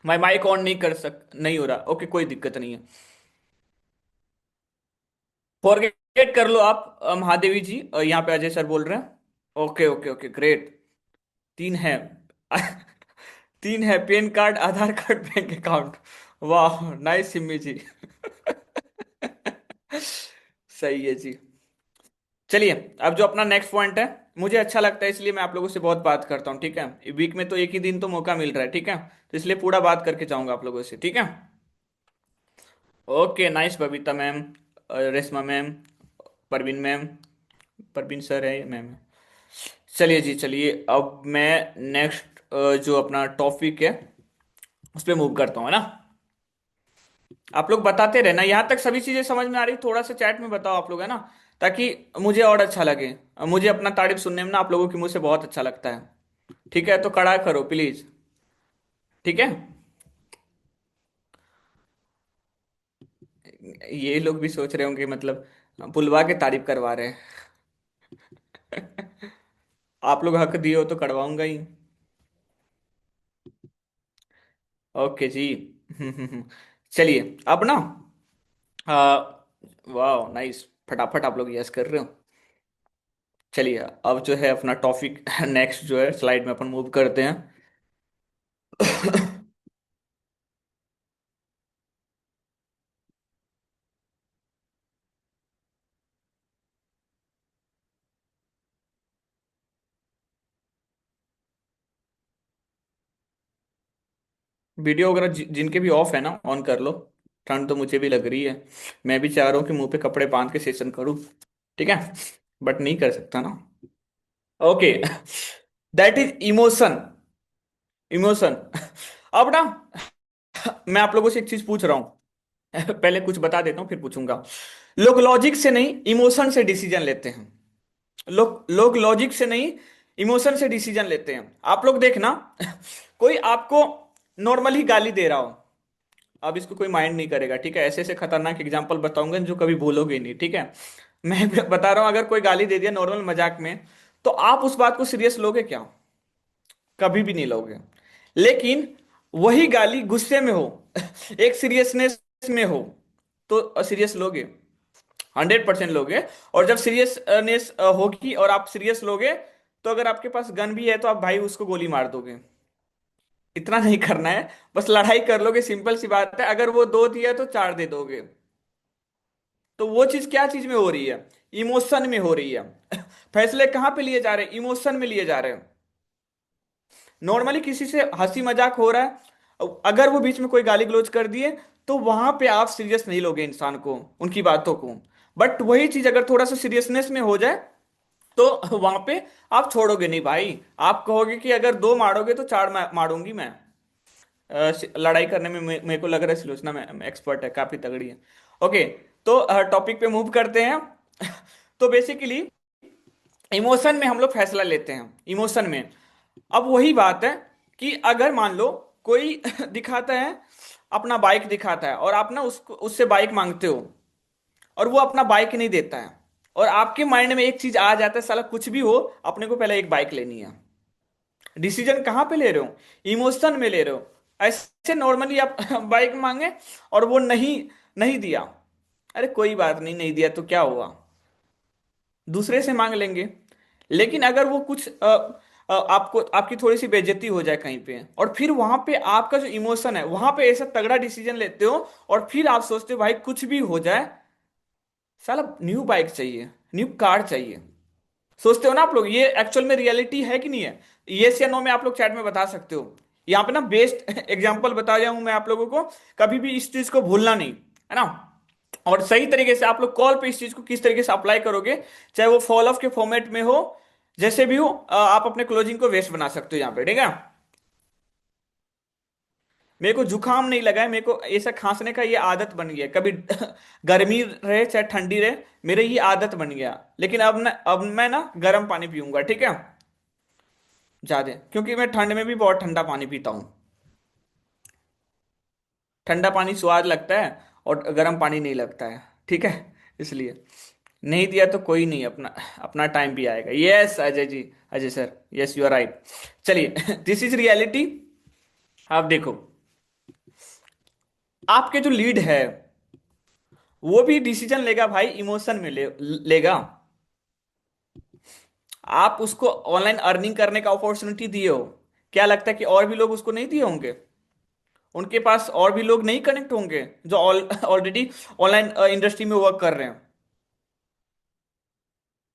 मैं माइक ऑन नहीं हो रहा, ओके कोई दिक्कत नहीं है। फॉरगेट कर लो आप महादेवी जी, यहाँ पे अजय सर बोल रहे हैं। Okay okay okay great. 3 है। 3 है, पेन कार्ड, आधार कार्ड, बैंक अकाउंट। वाह नाइस सिम्मी जी। सही है जी। चलिए, अब जो अपना नेक्स्ट पॉइंट है, मुझे अच्छा लगता है इसलिए मैं आप लोगों से बहुत बात करता हूँ, ठीक है। वीक में तो एक ही दिन तो मौका मिल रहा है, ठीक है, तो इसलिए पूरा बात करके जाऊंगा आप लोगों से, ठीक है। Okay nice, Babita ma'am, Reshma ma'am, Parveen ma'am, Parveen sir है मैम। चलिए जी, चलिए अब मैं नेक्स्ट जो अपना टॉपिक है उस पर मूव करता हूँ, है ना। आप लोग बताते रहना, यहाँ तक सभी चीजें समझ में आ रही, थोड़ा सा चैट में बताओ आप लोग, है ना, ताकि मुझे और अच्छा लगे। मुझे अपना तारीफ सुनने में ना आप लोगों की मुझसे बहुत अच्छा लगता है। ठीक है, तो कड़ा करो प्लीज। ठीक है, ये लोग भी सोच रहे होंगे मतलब बुलवा के तारीफ करवा रहे हैं। आप लोग हक दिए हो तो करवाऊंगा ही। ओके जी। चलिए अब ना, वाह नाइस, फटाफट आप लोग यस कर रहे हो। चलिए अब जो है अपना टॉपिक नेक्स्ट जो है स्लाइड में अपन मूव करते हैं। वीडियो वगैरह जिनके भी ऑफ है ना ऑन कर लो। ठंड तो मुझे भी लग रही है, मैं भी चाह रहा हूँ कि मुंह पे कपड़े बांध के सेशन करूँ, ठीक है, बट नहीं कर सकता ना। Okay, that is emotion. Emotion. अब ना मैं आप लोगों से एक चीज पूछ रहा हूँ। पहले कुछ बता देता हूँ फिर पूछूंगा। लोग लॉजिक से नहीं इमोशन से डिसीजन लेते हैं। लोग लॉजिक से नहीं इमोशन से डिसीजन लेते हैं। आप लोग देखना कोई आपको नॉर्मली गाली दे रहा हो, अब इसको कोई माइंड नहीं करेगा, ठीक है, ऐसे ऐसे खतरनाक एग्जांपल बताऊंगा जो कभी भूलोगे नहीं, ठीक है। मैं बता रहा हूं, अगर कोई गाली दे दिया नॉर्मल मजाक में, तो आप उस बात को सीरियस लोगे क्या? कभी भी नहीं लोगे। लेकिन वही गाली गुस्से में हो एक सीरियसनेस में हो, तो सीरियस लोगे, 100% लोगे। और जब सीरियसनेस होगी और आप सीरियस लोगे, तो अगर आपके पास गन भी है तो आप भाई उसको गोली मार दोगे। इतना नहीं करना है, बस लड़ाई कर लोगे, सिंपल सी बात है। अगर वो 2 दिया तो 4 दे दोगे। तो वो चीज क्या चीज में हो रही है? इमोशन में हो रही है। फैसले कहां पे लिए जा रहे हैं? इमोशन में लिए जा रहे हैं। नॉर्मली किसी से हंसी मजाक हो रहा है, अगर वो बीच में कोई गाली गलौज कर दिए, तो वहां पे आप सीरियस नहीं लोगे इंसान को, उनकी बातों को। बट वही चीज अगर थोड़ा सा सीरियसनेस में हो जाए, तो वहां पे आप छोड़ोगे नहीं भाई। आप कहोगे कि अगर 2 मारोगे तो 4 मारूंगी मैं। लड़ाई करने में मेरे को लग रहा है सुलोचना में एक्सपर्ट है, काफी तगड़ी है। ओके, तो टॉपिक पे मूव करते हैं। तो बेसिकली इमोशन में हम लोग फैसला लेते हैं, इमोशन में। अब वही बात है कि अगर मान लो कोई दिखाता है, अपना बाइक दिखाता है, और आप ना उसको उससे बाइक मांगते हो, और वो अपना बाइक नहीं देता है, और आपके माइंड में एक चीज आ जाता है, साला कुछ भी हो अपने को पहले एक बाइक लेनी है। डिसीजन कहां पे ले रहे हो? इमोशन में ले रहे हो। ऐसे नॉर्मली आप बाइक मांगे और वो नहीं नहीं दिया, अरे कोई बात नहीं, नहीं दिया तो क्या हुआ, दूसरे से मांग लेंगे। लेकिन अगर वो कुछ आपको, आपकी थोड़ी सी बेइज्जती हो जाए कहीं पे, और फिर वहां पे आपका जो इमोशन है, वहां पे ऐसा तगड़ा डिसीजन लेते हो, और फिर आप सोचते हो भाई कुछ भी हो जाए, साला न्यू बाइक चाहिए, न्यू कार चाहिए, सोचते हो ना आप लोग। ये एक्चुअल में रियलिटी है कि नहीं है? यस या नो में आप लोग चैट में बता सकते हो। यहाँ पे ना बेस्ट एग्जांपल बता रहा हूं मैं आप लोगों को, कभी भी इस चीज को भूलना नहीं, है ना। और सही तरीके से आप लोग कॉल पे इस चीज को किस तरीके से अप्लाई करोगे, चाहे वो फॉल ऑफ के फॉर्मेट में हो, जैसे भी हो, आप अपने क्लोजिंग को वेस्ट बना सकते हो यहाँ पे, ठीक है। मेरे को जुकाम नहीं लगा है, मेरे को ऐसा खांसने का ये आदत बन गया है। कभी गर्मी रहे चाहे ठंडी रहे, मेरे ये आदत बन गया। लेकिन अब मैं ना गर्म पानी पीऊंगा, ठीक है, ज्यादा, क्योंकि मैं ठंड में भी बहुत ठंडा पानी पीता हूँ। ठंडा पानी स्वाद लगता है और गर्म पानी नहीं लगता है, ठीक है, इसलिए। नहीं दिया तो कोई नहीं, अपना अपना टाइम भी आएगा। Yes Ajay ji, Ajay sir, yes you are right. चलिए, दिस इज रियलिटी। आप देखो, आपके जो लीड है वो भी डिसीजन लेगा भाई, इमोशन में लेगा। आप उसको ऑनलाइन अर्निंग करने का अपॉर्चुनिटी दिए हो, क्या लगता है कि और भी लोग उसको नहीं दिए होंगे? उनके पास और भी लोग नहीं कनेक्ट होंगे जो ऑलरेडी ऑनलाइन इंडस्ट्री में वर्क कर रहे हैं?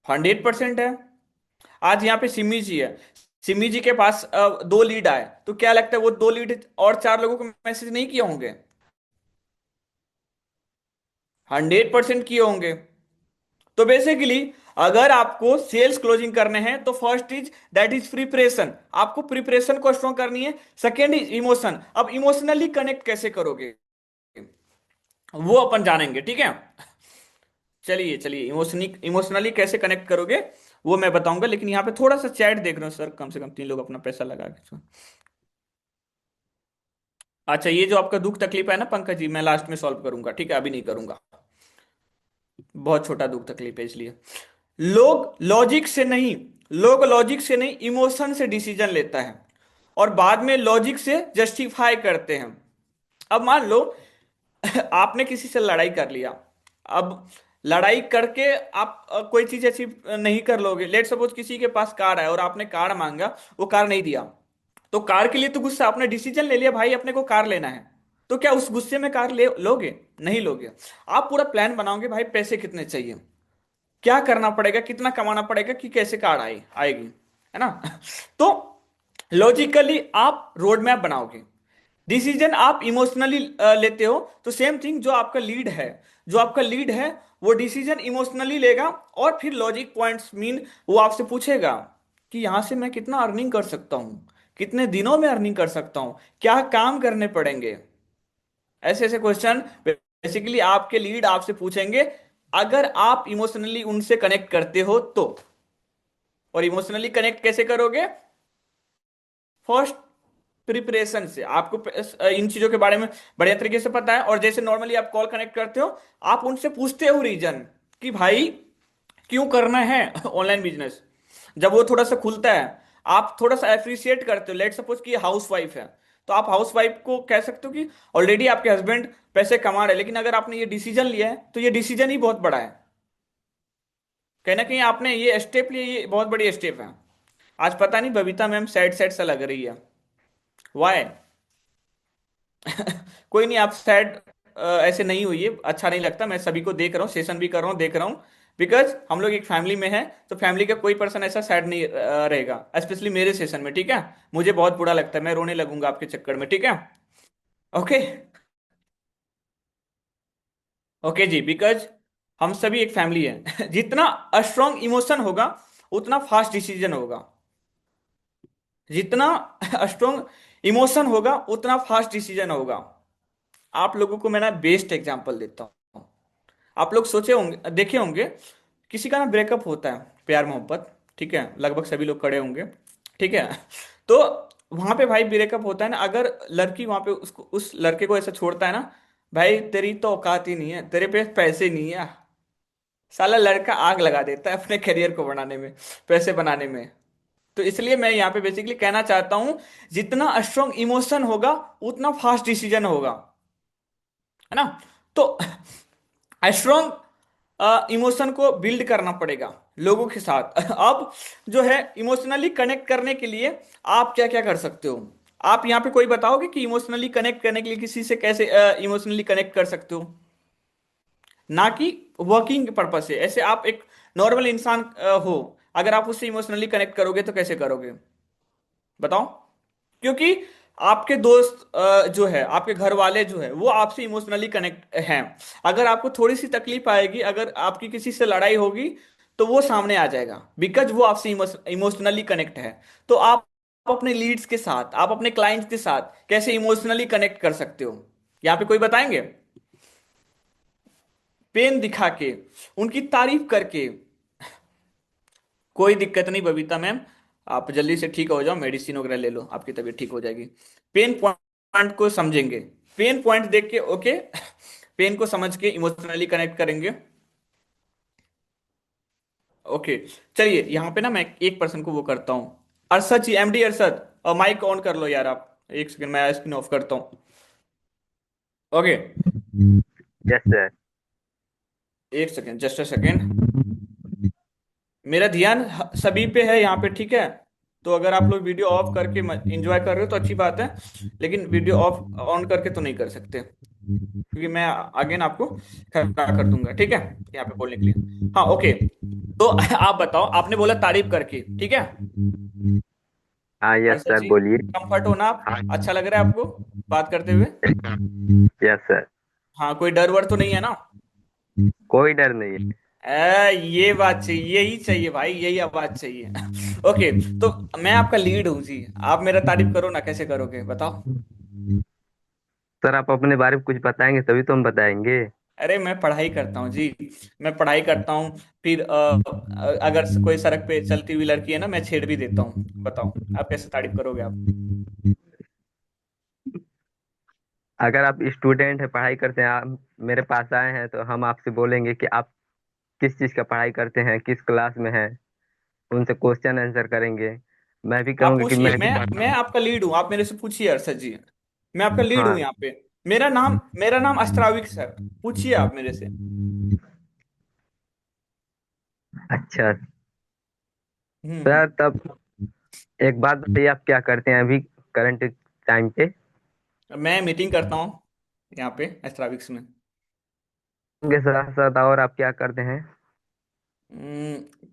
100% है। आज यहाँ पे सिमी जी है, सिमी जी के पास 2 लीड आए, तो क्या लगता है वो 2 लीड और 4 लोगों को मैसेज नहीं किए होंगे? 100% किए होंगे। तो बेसिकली अगर आपको सेल्स क्लोजिंग करने हैं, तो first is that is preparation, आपको प्रिपरेशन को स्ट्रॉन्ग करनी है। Second is emotion. अब इमोशनली कनेक्ट कैसे करोगे वो अपन जानेंगे, ठीक है। चलिए चलिए, इमोशनली कैसे कनेक्ट करोगे वो मैं बताऊंगा। लेकिन यहाँ पे थोड़ा सा चैट देख रहे हो सर, कम से कम 3 लोग अपना पैसा लगा के। अच्छा, ये जो आपका दुख तकलीफ है ना पंकज जी, मैं लास्ट में सॉल्व करूंगा, ठीक है, अभी नहीं करूंगा, बहुत छोटा दुख तकलीफ है इसलिए। लोग लॉजिक से नहीं इमोशन से डिसीजन लेता है, और बाद में लॉजिक से जस्टिफाई करते हैं। अब मान लो आपने किसी से लड़ाई कर लिया, अब लड़ाई करके आप कोई चीज अचीव नहीं कर लोगे। लेट सपोज किसी के पास कार है और आपने कार मांगा, वो कार नहीं दिया, तो कार के लिए तो गुस्सा, आपने डिसीजन ले लिया भाई अपने को कार लेना है, तो क्या उस गुस्से में कार ले लोगे? नहीं लोगे। आप पूरा प्लान बनाओगे भाई, पैसे कितने चाहिए, क्या करना पड़ेगा, कितना कमाना पड़ेगा कि कैसे कार आएगी, है ना। तो लॉजिकली आप रोड मैप बनाओगे। डिसीजन आप इमोशनली लेते हो, तो सेम थिंग, जो आपका लीड है वो डिसीजन इमोशनली लेगा, और फिर लॉजिक पॉइंट्स मीन वो आपसे पूछेगा कि यहां से मैं कितना अर्निंग कर सकता हूं, कितने दिनों में अर्निंग कर सकता हूं, क्या काम करने पड़ेंगे। ऐसे ऐसे क्वेश्चन बेसिकली आपके लीड आपसे पूछेंगे, अगर आप इमोशनली उनसे कनेक्ट करते हो तो। और इमोशनली कनेक्ट कैसे करोगे? फर्स्ट प्रिपरेशन से। आपको इन चीजों के बारे में बढ़िया तरीके से पता है, और जैसे नॉर्मली आप कॉल कनेक्ट करते हो, आप उनसे पूछते हो रीजन कि भाई क्यों करना है ऑनलाइन बिजनेस। जब वो थोड़ा सा खुलता है, आप थोड़ा सा अप्रिशिएट करते हो। लेट सपोज कि हाउस वाइफ है, तो आप हाउस वाइफ को कह सकते हो कि ऑलरेडी आपके हस्बैंड पैसे कमा रहे हैं, लेकिन अगर आपने ये डिसीजन लिया है तो ये डिसीजन ही बहुत बड़ा है। कहीं ना कहीं आपने ये स्टेप लिया, ये बहुत बड़ी स्टेप है। आज पता नहीं बबीता मैम सैड सैड सा लग रही है, वाई? कोई नहीं, आप सैड ऐसे नहीं हुई है, अच्छा नहीं लगता। मैं सभी को देख रहा हूँ, सेशन भी कर रहा हूँ, देख रहा हूँ, बिकॉज हम लोग एक फैमिली में हैं, तो फैमिली का कोई पर्सन ऐसा सैड नहीं रहेगा, स्पेशली मेरे सेशन में, ठीक है? मुझे बहुत बुरा लगता है, मैं रोने लगूंगा आपके चक्कर में, ठीक है? ओके ओके जी, बिकॉज हम सभी एक फैमिली है। जितना स्ट्रांग इमोशन होगा उतना फास्ट डिसीजन होगा। जितना स्ट्रांग इमोशन होगा उतना फास्ट डिसीजन होगा। आप लोगों को मैं ना बेस्ट एग्जांपल देता हूँ। आप लोग सोचे होंगे, देखे होंगे, किसी का ना ब्रेकअप होता है, प्यार मोहब्बत, ठीक है? लगभग सभी लोग खड़े होंगे, ठीक है? तो वहां पे भाई ब्रेकअप होता है ना, अगर लड़की वहां पे उसको, उस लड़के को ऐसा छोड़ता है ना, भाई तेरी तो औकात ही नहीं है, तेरे पे पैसे नहीं है। साला लड़का आग लगा देता है अपने करियर को बनाने में, पैसे बनाने में। तो इसलिए मैं यहाँ पे बेसिकली कहना चाहता हूं, जितना स्ट्रांग इमोशन होगा उतना फास्ट डिसीजन होगा, है ना? तो स्ट्रांग इमोशन को बिल्ड करना पड़ेगा लोगों के साथ। अब जो है इमोशनली कनेक्ट करने के लिए आप क्या क्या कर सकते हो? आप यहाँ पे कोई बताओगे कि इमोशनली कनेक्ट करने के लिए किसी से कैसे इमोशनली कनेक्ट कर सकते हो? ना कि वर्किंग पर्पज से। ऐसे आप एक नॉर्मल इंसान हो, अगर आप उससे इमोशनली कनेक्ट करोगे तो कैसे करोगे? बताओ। क्योंकि आपके दोस्त जो है, आपके घर वाले जो है, वो आपसे इमोशनली कनेक्ट हैं। अगर आपको थोड़ी सी तकलीफ आएगी, अगर आपकी किसी से लड़ाई होगी, तो वो सामने आ जाएगा, बिकॉज वो आपसे इमोशनली कनेक्ट है। तो आप अपने लीड्स के साथ, आप अपने क्लाइंट्स के साथ कैसे इमोशनली कनेक्ट कर सकते हो? यहाँ पे कोई बताएंगे? पेन दिखा के, उनकी तारीफ करके। कोई दिक्कत नहीं बबीता मैम, आप जल्दी से ठीक हो जाओ, मेडिसिन वगैरह ले लो, आपकी तबीयत ठीक हो जाएगी। पेन पॉइंट को समझेंगे, पेन पॉइंट देख के, ओके, पेन को समझ के इमोशनली कनेक्ट करेंगे। ओके, चलिए यहाँ पे ना मैं एक पर्सन को वो करता हूँ। अरशद जी, एमडी अरशद, और माइक ऑन कर लो यार आप, एक सेकंड मैं स्क्रीन ऑफ करता हूँ। Okay, yes sir. एक सेकंड, जस्ट अ सेकंड, मेरा ध्यान सभी पे है यहाँ पे, ठीक है? तो अगर आप लोग वीडियो ऑफ करके एंजॉय कर रहे हो तो अच्छी बात है, लेकिन वीडियो ऑफ ऑन करके तो नहीं कर सकते, क्योंकि मैं आगे ना आपको खड़ा कर दूंगा, ठीक है, यहाँ पे बोलने के लिए। हाँ ओके, तो आप बताओ, आपने बोला तारीफ करके, ठीक है? हाँ यस अर्षद सर, जी, बोलिए। कंफर्ट हो ना आप? हाँ अच्छा लग रहा है आपको बात करते हुए? यस सर, हाँ, कोई डर वर तो नहीं है ना? कोई डर नहीं है। ये बात चाहिए, यही चाहिए भाई, यही आवाज चाहिए। ओके, तो मैं आपका लीड हूँ जी, आप मेरा तारीफ करो ना, कैसे करोगे बताओ? सर आप अपने बारे में कुछ बताएंगे तभी तो हम बताएंगे। अरे मैं पढ़ाई करता हूँ जी, मैं पढ़ाई करता हूँ, फिर अगर कोई सड़क पे चलती हुई लड़की है ना, मैं छेड़ भी देता हूँ। बताओ आप कैसे तारीफ करोगे आप? अगर आप स्टूडेंट हैं, पढ़ाई करते हैं, आप मेरे पास आए हैं, तो हम आपसे बोलेंगे कि आप किस चीज़ का पढ़ाई करते हैं, किस क्लास में हैं, उनसे क्वेश्चन आंसर करेंगे। मैं भी आप कहूंगा कि पूछिए, मैं भी मैं आपका लीड हूँ, आप मेरे से पूछिए अरशद जी, मैं आपका लीड हूँ हाँ। यहाँ पे। मेरा नाम अस्त्राविक सर, पूछिए आप मेरे से। अच्छा हम्म। सर, तब एक बात बताइए, आप क्या करते हैं अभी करंट टाइम पे? मैं मीटिंग करता हूँ यहाँ पे एस्ट्राविक्स में। उनके साथ साथ और आप क्या करते हैं?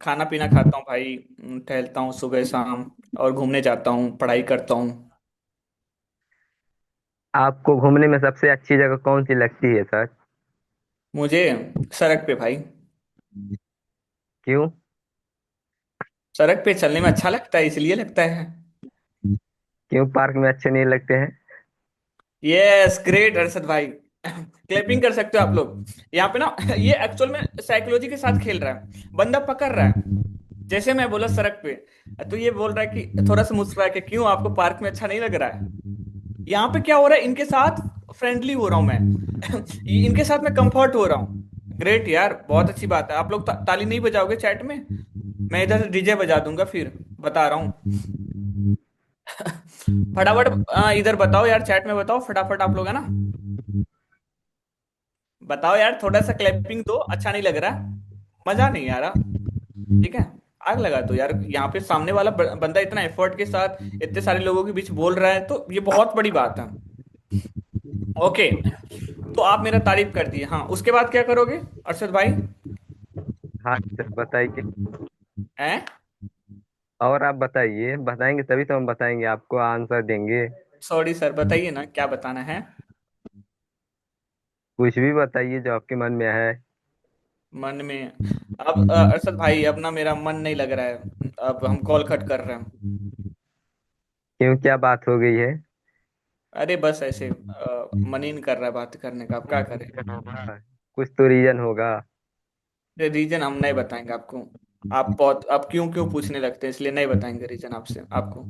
खाना पीना खाता हूँ भाई, टहलता हूँ सुबह शाम, और घूमने जाता हूँ, पढ़ाई करता हूँ। आपको घूमने में सबसे अच्छी जगह कौन सी लगती है सर? मुझे सड़क पे भाई, क्यों? सड़क पे चलने में अच्छा लगता है, इसलिए लगता है। क्यों पार्क में अच्छे नहीं लगते हैं? यस, ग्रेट अरशद भाई, क्लैपिंग कर सकते हो आप लोग यहाँ पे ना। ये एक्चुअल में साइकोलॉजी के साथ खेल रहा है, बंदा पकड़ रहा है। जैसे मैं बोला सड़क पे, तो ये बोल रहा है कि थोड़ा सा मुस्कुरा के, क्यों आपको पार्क में अच्छा नहीं लग रहा है? यहाँ पे क्या हो रहा है, इनके साथ फ्रेंडली हो रहा हूं मैं। इनके साथ मैं कंफर्ट हो रहा हूँ। ग्रेट यार, बहुत अच्छी बात है। आप लोग ताली नहीं बजाओगे चैट में? मैं इधर से डीजे बजा दूंगा फिर, बता रहा हूँ। फटाफट इधर बताओ यार, चैट में बताओ फटाफट आप लोग, है ना? बताओ यार, थोड़ा सा क्लैपिंग दो, अच्छा नहीं लग रहा? मजा नहीं आ रहा? ठीक है, आग लगा दो यार। यहाँ पे सामने वाला बंदा इतना एफर्ट के साथ इतने सारे लोगों के बीच बोल रहा है, तो ये बहुत बड़ी बात है। ओके, तो आप मेरा तारीफ कर दिए, हाँ, उसके बाद क्या करोगे अरशद भाई? हाँ सर बताइए। हैं? और आप बताइए, बताएंगे तभी तो हम बताएंगे, आपको आंसर देंगे। सॉरी सर, बताइए ना क्या बताना है। कुछ भी बताइए जो आपके मन में है। मन में? अब अरशद भाई, अब ना मेरा मन नहीं लग रहा है, अब हम कॉल कट कर रहे हैं। क्यों, क्या बात हो गई है? अरे बस ऐसे मन ही नहीं कर रहा है बात करने का, अब क्या करें? हाँ, कुछ तो रीजन होगा। रीजन हम नहीं बताएंगे आपको। आप बहुत, आप क्यों क्यों पूछने लगते हैं, इसलिए नहीं बताएंगे रीजन आपसे आपको।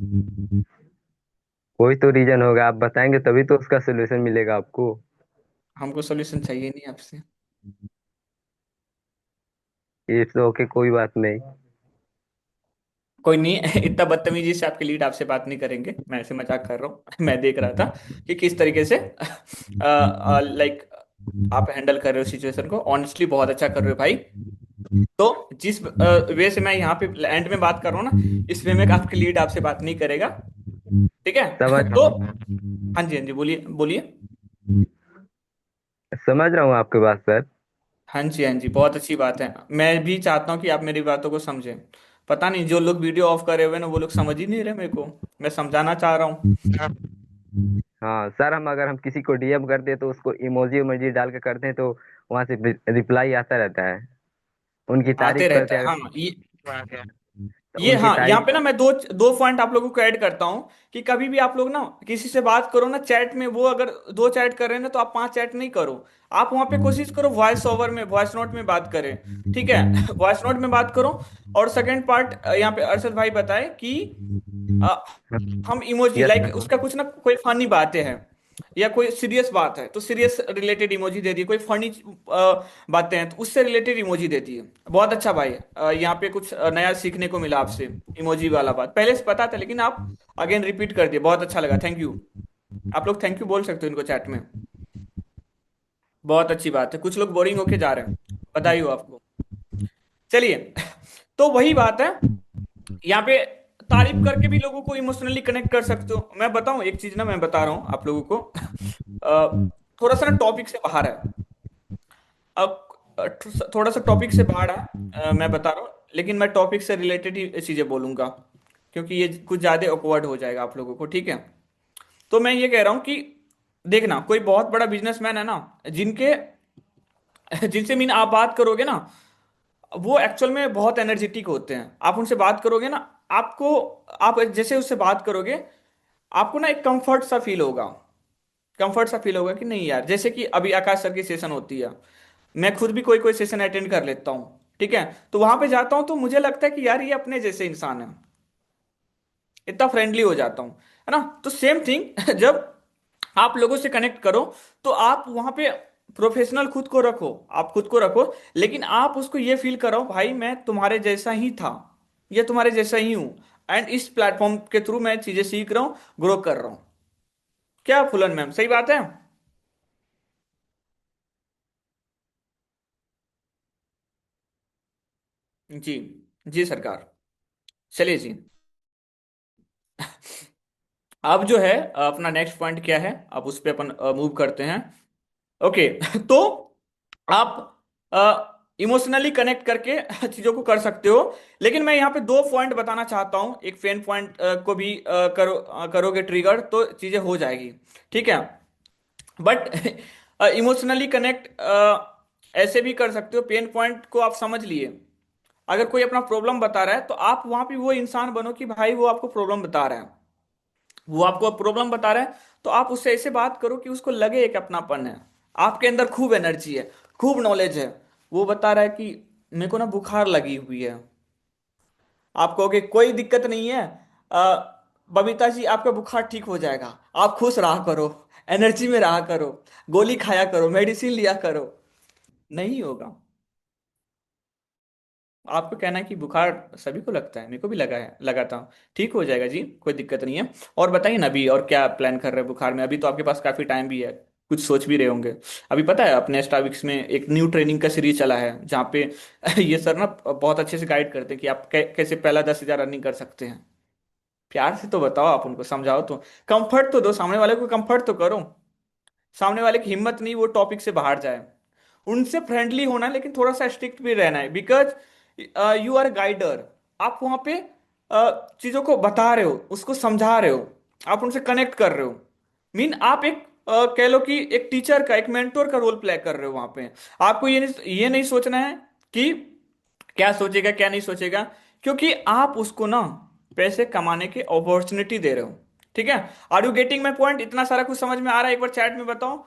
कोई तो रीजन होगा, आप बताएंगे तभी तो उसका सोल्यूशन मिलेगा आपको। हमको सोल्यूशन चाहिए नहीं आपसे। इट्स ओके, कोई बात नहीं। कोई नहीं। इतना बदतमीजी से आपके लीड आपसे बात नहीं करेंगे, मैं ऐसे मजाक कर रहा हूँ। मैं देख रहा था कि किस तरीके से लाइक आप हैंडल कर रहे हो सिचुएशन को। ऑनेस्टली बहुत अच्छा कर रहे हो भाई। तो जिस वे से मैं यहाँ पे एंड में बात कर रहा हूँ ना, इस वे में आपके लीड आपसे बात नहीं करेगा। ठीक समझ है? तो हाँ जी, हाँ जी, बोलिए बोलिए। समझ रहा हूँ आपके बात सर। हाँ जी, हाँ जी, बहुत अच्छी बात है। मैं भी चाहता हूँ कि आप मेरी बातों को समझें। पता नहीं जो लोग वीडियो ऑफ करे हुए ना, वो लोग समझ ही नहीं रहे मेरे को। मैं समझाना चाह रहा हूँ। हाँ सर, अगर हम किसी को डीएम करते हैं तो उसको इमोजी इमोजी डाल के करते हैं तो वहां से रिप्लाई आता रहता है। उनकी आते तारीफ रहता करते है, हैं हाँ। तो ये उनकी हाँ, यहाँ तारीफ। पे ना मैं दो दो पॉइंट आप लोगों को ऐड करता हूँ कि कभी भी आप लोग ना किसी से बात करो ना चैट में, वो अगर दो चैट कर रहे हैं ना, तो आप पांच चैट नहीं करो। आप वहां पे कोशिश करो वॉइस ओवर में, वॉइस नोट में बात करें। ठीक है? वॉइस नोट में बात करो। और सेकंड पार्ट, यहाँ पे अरशद भाई बताए कि अ, हम इमोजी, यस लाइक सर। उसका कुछ ना कोई फनी बातें हैं या कोई सीरियस बात है तो सीरियस रिलेटेड इमोजी दे दी, कोई फनी बातें हैं तो उससे रिलेटेड इमोजी देती है। बहुत अच्छा भाई, यहाँ पे कुछ नया सीखने को मिला आपसे। इमोजी वाला बात पहले से पता था, लेकिन आप अगेन रिपीट कर दिए, बहुत अच्छा लगा, थैंक यू। आप लोग थैंक यू बोल सकते हो इनको चैट में। बहुत अच्छी बात है, कुछ लोग बोरिंग होके जा रहे हैं, बधाई हो आपको। चलिए। तो वही बात है, यहाँ पे तारीफ करके भी लोगों को इमोशनली कनेक्ट कर सकते हो। मैं बताऊं एक चीज ना, मैं बता रहा हूं आप लोगों को, थोड़ा सा ना टॉपिक से बाहर है। अब थोड़ा सा टॉपिक से बाहर है, मैं बता रहा हूँ, लेकिन मैं टॉपिक से रिलेटेड ही चीजें बोलूंगा, क्योंकि ये कुछ ज्यादा ऑकवर्ड हो जाएगा आप लोगों को। ठीक है? तो मैं ये कह रहा हूँ कि देखना, कोई बहुत बड़ा बिजनेसमैन है ना, जिनके जिनसे मीन आप बात करोगे ना, वो एक्चुअल में बहुत एनर्जेटिक होते हैं। आप उनसे बात करोगे ना, आपको, आप जैसे उससे बात करोगे, आपको ना एक कंफर्ट सा फील होगा। कंफर्ट सा फील होगा कि नहीं यार, जैसे कि अभी आकाश सर की सेशन होती है, मैं खुद भी कोई कोई सेशन अटेंड कर लेता हूँ। ठीक है? तो वहां पे जाता हूँ तो मुझे लगता है कि यार ये अपने जैसे इंसान है, इतना फ्रेंडली हो जाता हूँ, है ना? तो सेम थिंग जब आप लोगों से कनेक्ट करो, तो आप वहां पे प्रोफेशनल खुद को रखो, आप खुद को रखो, लेकिन आप उसको ये फील करो, भाई मैं तुम्हारे जैसा ही था, ये तुम्हारे जैसा ही हूं, एंड इस प्लेटफॉर्म के थ्रू मैं चीजें सीख रहा हूँ, ग्रो कर रहा हूँ। क्या फुलन मैम, सही बात है? जी, जी सरकार। चलिए जी। अब जो है अपना नेक्स्ट पॉइंट क्या है, अब उस पर अपन मूव करते हैं। ओके। तो आप इमोशनली कनेक्ट करके चीजों को कर सकते हो, लेकिन मैं यहाँ पे दो पॉइंट बताना चाहता हूँ। एक पेन पॉइंट को भी करोगे ट्रिगर तो चीजें हो जाएगी। ठीक है? बट इमोशनली कनेक्ट ऐसे भी कर सकते हो, पेन पॉइंट को आप समझ लिए। अगर कोई अपना प्रॉब्लम बता रहा है, तो आप वहां पे वो इंसान बनो कि भाई वो आपको प्रॉब्लम बता रहा है, वो आपको प्रॉब्लम बता रहा है, तो आप उससे ऐसे बात करो कि उसको लगे एक अपनापन है, आपके अंदर खूब एनर्जी है, खूब नॉलेज है। वो बता रहा है कि मेरे को ना बुखार लगी हुई है, आप कहोगे कोई दिक्कत नहीं है, बबीता जी आपका बुखार ठीक हो जाएगा, आप खुश रहा करो, एनर्जी में रहा करो, गोली खाया करो, मेडिसिन लिया करो। नहीं होगा। आपको कहना है कि बुखार सभी को लगता है, मेरे को भी लगा है, लगाता हूँ, ठीक हो जाएगा जी, कोई दिक्कत नहीं है। और बताइए ना अभी, और क्या प्लान कर रहे हैं बुखार में? अभी तो आपके पास काफी टाइम भी है, कुछ सोच भी रहे होंगे। अभी पता है अपने स्टाविक्स में एक न्यू ट्रेनिंग का सीरीज चला है, जहाँ पे ये सर ना बहुत अच्छे से गाइड करते हैं कि आप कैसे पहला 10,000 रनिंग कर सकते हैं। प्यार से तो बताओ, आप उनको समझाओ तो, कंफर्ट तो दो, सामने वाले को कंफर्ट तो करो। सामने वाले की हिम्मत नहीं वो टॉपिक से बाहर जाए। उनसे फ्रेंडली होना है, लेकिन थोड़ा सा स्ट्रिक्ट भी रहना है, बिकॉज यू आर गाइडर। आप वहां पे चीजों को बता रहे हो, उसको समझा रहे हो, आप उनसे कनेक्ट कर रहे हो। मीन आप एक कह लो कि एक टीचर का, एक मेंटोर का रोल प्ले कर रहे हो वहां पे। आपको ये नहीं सोचना है कि क्या सोचेगा क्या नहीं सोचेगा, क्योंकि आप उसको ना पैसे कमाने की अपॉर्चुनिटी दे रहे हो। ठीक है? Are you getting my point? इतना सारा कुछ समझ में आ रहा है? एक बार चैट में बताओ।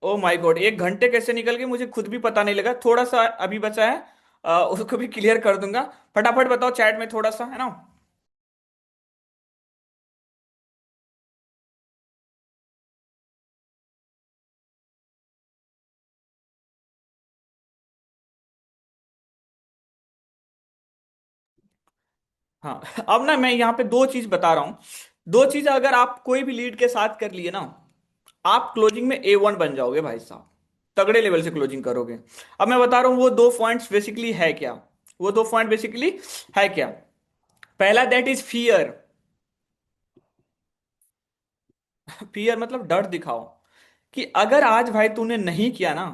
ओ माय गॉड, 1 घंटे कैसे निकल गए मुझे खुद भी पता नहीं लगा। थोड़ा सा अभी बचा है, उसको भी क्लियर कर दूंगा। फटाफट बताओ चैट में थोड़ा सा, है ना। हाँ अब ना मैं यहाँ पे 2 चीज बता रहा हूँ। 2 चीज अगर आप कोई भी लीड के साथ कर लिए ना, आप क्लोजिंग में A1 बन जाओगे भाई साहब। तगड़े लेवल से क्लोजिंग करोगे। अब मैं बता रहा हूँ वो 2 पॉइंट्स बेसिकली है क्या। वो 2 पॉइंट बेसिकली है क्या? पहला, दैट इज फियर। फियर मतलब डर दिखाओ, कि अगर आज भाई तूने नहीं किया ना,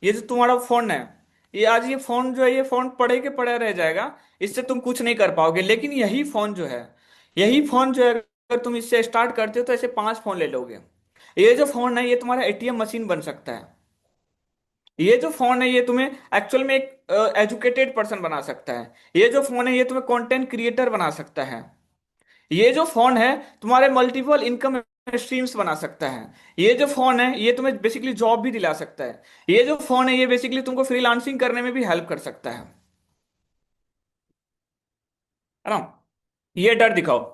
ये जो तुम्हारा फोन है, ये आज ये फोन जो है, ये फोन पड़े के पड़ा रह जाएगा। इससे तुम कुछ नहीं कर पाओगे। लेकिन यही फोन जो है, यही फोन जो है, अगर तुम इससे स्टार्ट करते हो तो ऐसे 5 फोन ले लोगे। ये जो फोन है ये तुम्हारा ATM मशीन बन सकता है। ये जो फोन है ये तुम्हें एक्चुअल में एक एजुकेटेड पर्सन बना सकता है। ये जो फोन है ये तुम्हें कंटेंट क्रिएटर बना सकता है। ये जो फोन है तुम्हारे मल्टीपल इनकम स्ट्रीम्स बना सकता है। ये जो फोन है ये तुम्हें बेसिकली जॉब भी दिला सकता है। ये जो फोन है ये बेसिकली तुमको फ्रीलांसिंग करने में भी हेल्प कर सकता है ना। ये डर दिखाओ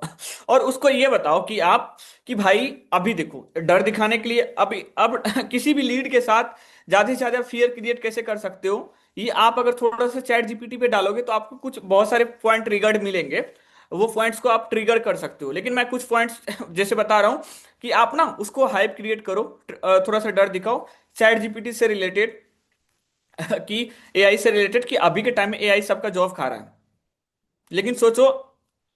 और उसको ये बताओ कि आप, कि भाई अभी देखो, डर दिखाने के लिए अभी अब किसी भी लीड के साथ ज्यादा से ज्यादा फियर क्रिएट कैसे कर सकते हो, ये आप अगर थोड़ा सा चैट जीपीटी पे डालोगे तो आपको कुछ बहुत सारे पॉइंट ट्रिगर्ड मिलेंगे। वो पॉइंट्स को आप ट्रिगर कर सकते हो। लेकिन मैं कुछ पॉइंट्स जैसे बता रहा हूं कि आप ना उसको हाइप क्रिएट करो, थोड़ा सा डर दिखाओ चैट जीपीटी से रिलेटेड, कि एआई से रिलेटेड, कि अभी के टाइम में एआई सबका जॉब खा रहा है। लेकिन सोचो,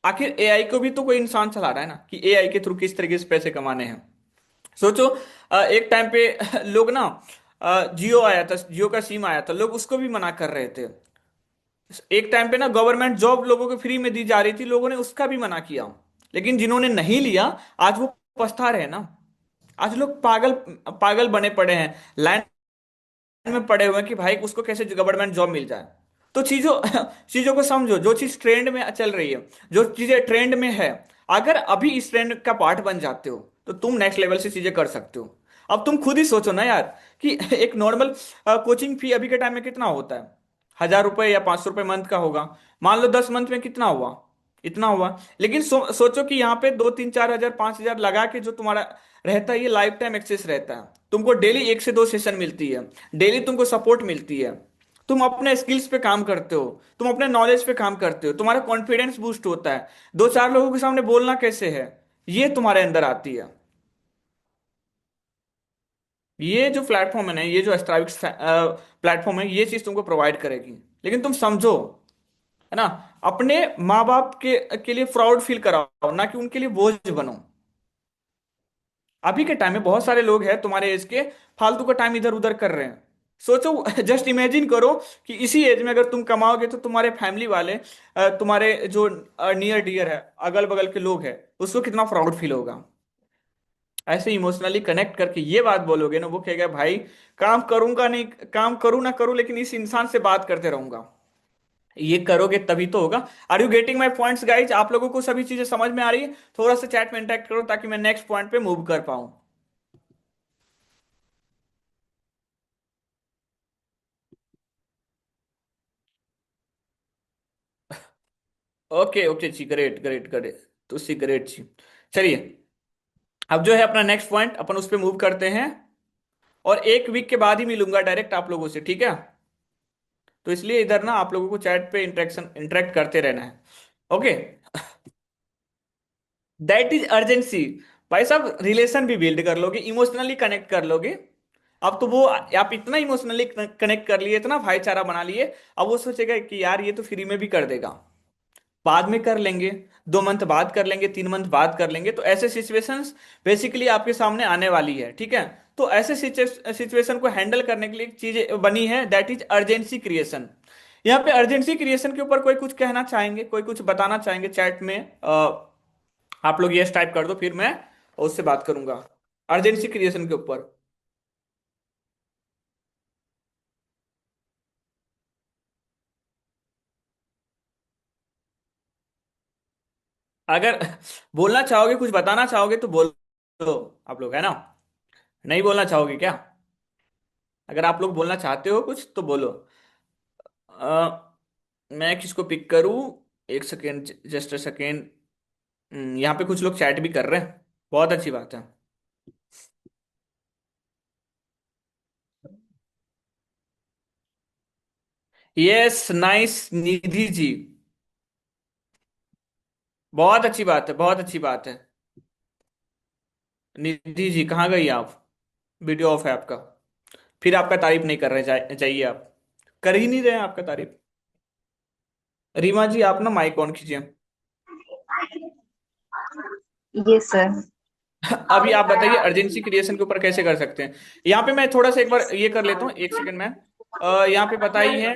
आखिर एआई को भी तो कोई इंसान चला रहा है ना, कि एआई के थ्रू किस तरीके से पैसे कमाने हैं। सोचो, एक टाइम पे लोग ना, जियो आया था, जियो का सिम आया था, लोग उसको भी मना कर रहे थे। एक टाइम पे ना गवर्नमेंट जॉब लोगों को फ्री में दी जा रही थी, लोगों ने उसका भी मना किया। लेकिन जिन्होंने नहीं लिया, आज वो पछता रहे हैं ना। आज लोग पागल पागल बने पड़े हैं, लाइन में पड़े हुए हैं कि भाई उसको कैसे गवर्नमेंट जॉब मिल जाए। तो चीजों चीजों को समझो, जो चीज ट्रेंड में चल रही है, जो चीजें ट्रेंड में है, अगर अभी इस ट्रेंड का पार्ट बन जाते हो तो तुम नेक्स्ट लेवल से चीजें कर सकते हो। अब तुम खुद ही सोचो ना यार, कि एक नॉर्मल कोचिंग फी अभी के टाइम में कितना होता है? 1,000 रुपए या 500 रुपए मंथ का होगा। मान लो 10 मंथ में कितना हुआ? इतना हुआ। लेकिन सोचो कि यहाँ पे 2 3 4 हजार 5,000 लगा के जो तुम्हारा रहता है, ये लाइफ टाइम एक्सेस रहता है। तुमको डेली 1 से 2 सेशन मिलती है, डेली तुमको सपोर्ट मिलती है। तुम अपने स्किल्स पे काम करते हो, तुम अपने नॉलेज पे काम करते हो, तुम्हारा कॉन्फिडेंस बूस्ट होता है। 2 4 लोगों के सामने बोलना कैसे है, ये तुम्हारे अंदर आती है। ये जो प्लेटफॉर्म है ना, ये जो एस्ट्राविक्स प्लेटफॉर्म है, ये चीज तुमको प्रोवाइड करेगी। लेकिन तुम समझो, है ना, अपने माँ बाप के लिए प्राउड फील कराओ, ना कि उनके लिए बोझ बनो। अभी के टाइम में बहुत सारे लोग हैं तुम्हारे एज के, फालतू का टाइम इधर उधर कर रहे हैं। सोचो जस्ट इमेजिन करो कि इसी एज में अगर तुम कमाओगे तो तुम्हारे फैमिली वाले, तुम्हारे जो नियर डियर है, अगल बगल के लोग हैं, उसको कितना प्राउड फील होगा। ऐसे इमोशनली कनेक्ट करके ये बात बोलोगे ना, वो कहेगा भाई काम करूंगा नहीं, काम करूं ना करूं, लेकिन इस इंसान से बात करते रहूंगा। ये करोगे तभी तो होगा। Are you getting my points guys? आप लोगों को सभी चीजें समझ में आ रही है? थोड़ा सा चैट में इंटरेक्ट करो ताकि मैं नेक्स्ट पॉइंट पे मूव कर पाऊं। ओके ओके जी, ग्रेट ग्रेट ग्रेट, तो सी ग्रेट जी। चलिए, अब जो है अपना नेक्स्ट पॉइंट अपन उस पर मूव करते हैं, और 1 वीक के बाद ही मिलूंगा डायरेक्ट आप लोगों से, ठीक है? तो इसलिए इधर ना आप लोगों को चैट पे इंटरेक्ट करते रहना है। Okay, that is urgency. भाई साहब, रिलेशन भी बिल्ड कर लोगे, इमोशनली कनेक्ट कर लोगे। अब तो वो आप इतना इमोशनली कनेक्ट कर लिए, इतना भाईचारा बना लिए, अब वो सोचेगा कि यार ये तो फ्री में भी कर देगा, बाद में कर लेंगे, 2 मंथ बाद कर लेंगे, 3 मंथ बाद कर लेंगे। तो ऐसे सिचुएशंस बेसिकली आपके सामने आने वाली है, ठीक है? तो ऐसे सिचुएशन को हैंडल करने के लिए एक चीज बनी है, दैट इज अर्जेंसी क्रिएशन। यहाँ पे अर्जेंसी क्रिएशन के ऊपर कोई कुछ कहना चाहेंगे, कोई कुछ बताना चाहेंगे चैट में? आप लोग यस टाइप कर दो, फिर मैं उससे बात करूंगा अर्जेंसी क्रिएशन के ऊपर। अगर बोलना चाहोगे, कुछ बताना चाहोगे तो बोलो आप लोग, है ना? नहीं बोलना चाहोगे क्या? अगर आप लोग बोलना चाहते हो कुछ तो बोलो। अ, मैं किसको पिक करूं? एक सेकेंड, जस्ट अ सेकेंड। यहाँ पे कुछ लोग चैट भी कर रहे हैं, बहुत अच्छी बात है। यस, नाइस निधि जी, बहुत अच्छी बात है, बहुत अच्छी बात है। निधि जी कहाँ गई आप? वीडियो ऑफ है आपका, फिर आपका तारीफ नहीं कर रहे चाहिए आप, कर ही नहीं रहे हैं आपका तारीफ। रीमा जी आप ना माइक ऑन कीजिए। ये सर। अभी आप बताइए अर्जेंसी क्रिएशन के ऊपर कैसे कर सकते हैं। यहाँ पे मैं थोड़ा सा एक बार ये कर लेता हूँ, एक सेकंड मैम। यहाँ पे बताई है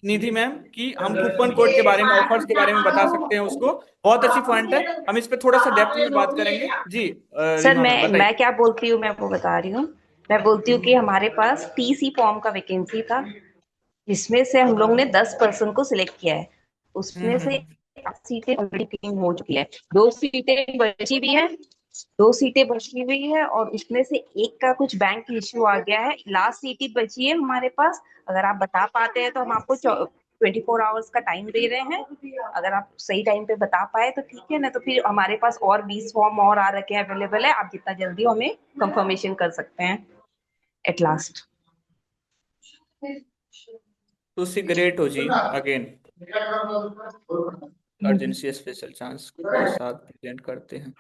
निधि मैम कि हम कूपन कोड के बारे में, ऑफर्स के बारे में बता सकते हैं उसको। बहुत अच्छी पॉइंट है, हम इस पे थोड़ा सा डेप्थ में बात करेंगे जी। सर रीमा मैम मैं बताइए। क्या बोलती हूँ, मैं आपको बता रही हूँ। मैं बोलती हूँ कि हमारे पास टीसी फॉर्म का वैकेंसी था, जिसमें से हम लोग ने 10 पर्सन को सिलेक्ट किया है। उसमें से हम्म। 8 सीटें ऑलरेडी फिलिंग हो चुकी है, 2 सीटें बची भी हैं, 2 सीटें बची हुई है, और उसमें से एक का कुछ बैंक इश्यू आ गया है, लास्ट सीट ही बची है हमारे पास। अगर आप बता पाते हैं तो हम आपको 24 आवर्स का टाइम दे रहे हैं। अगर आप सही टाइम पे बता पाए तो ठीक है, ना तो फिर हमारे पास और 20 फॉर्म और आ रखे हैं, अवेलेबल है। आप जितना जल्दी हमें कंफर्मेशन कर सकते हैं एट लास्ट। तो सी ग्रेट हो जी, अगेन अर्जेंसी स्पेशल चांस के साथ प्रेजेंट करते हैं।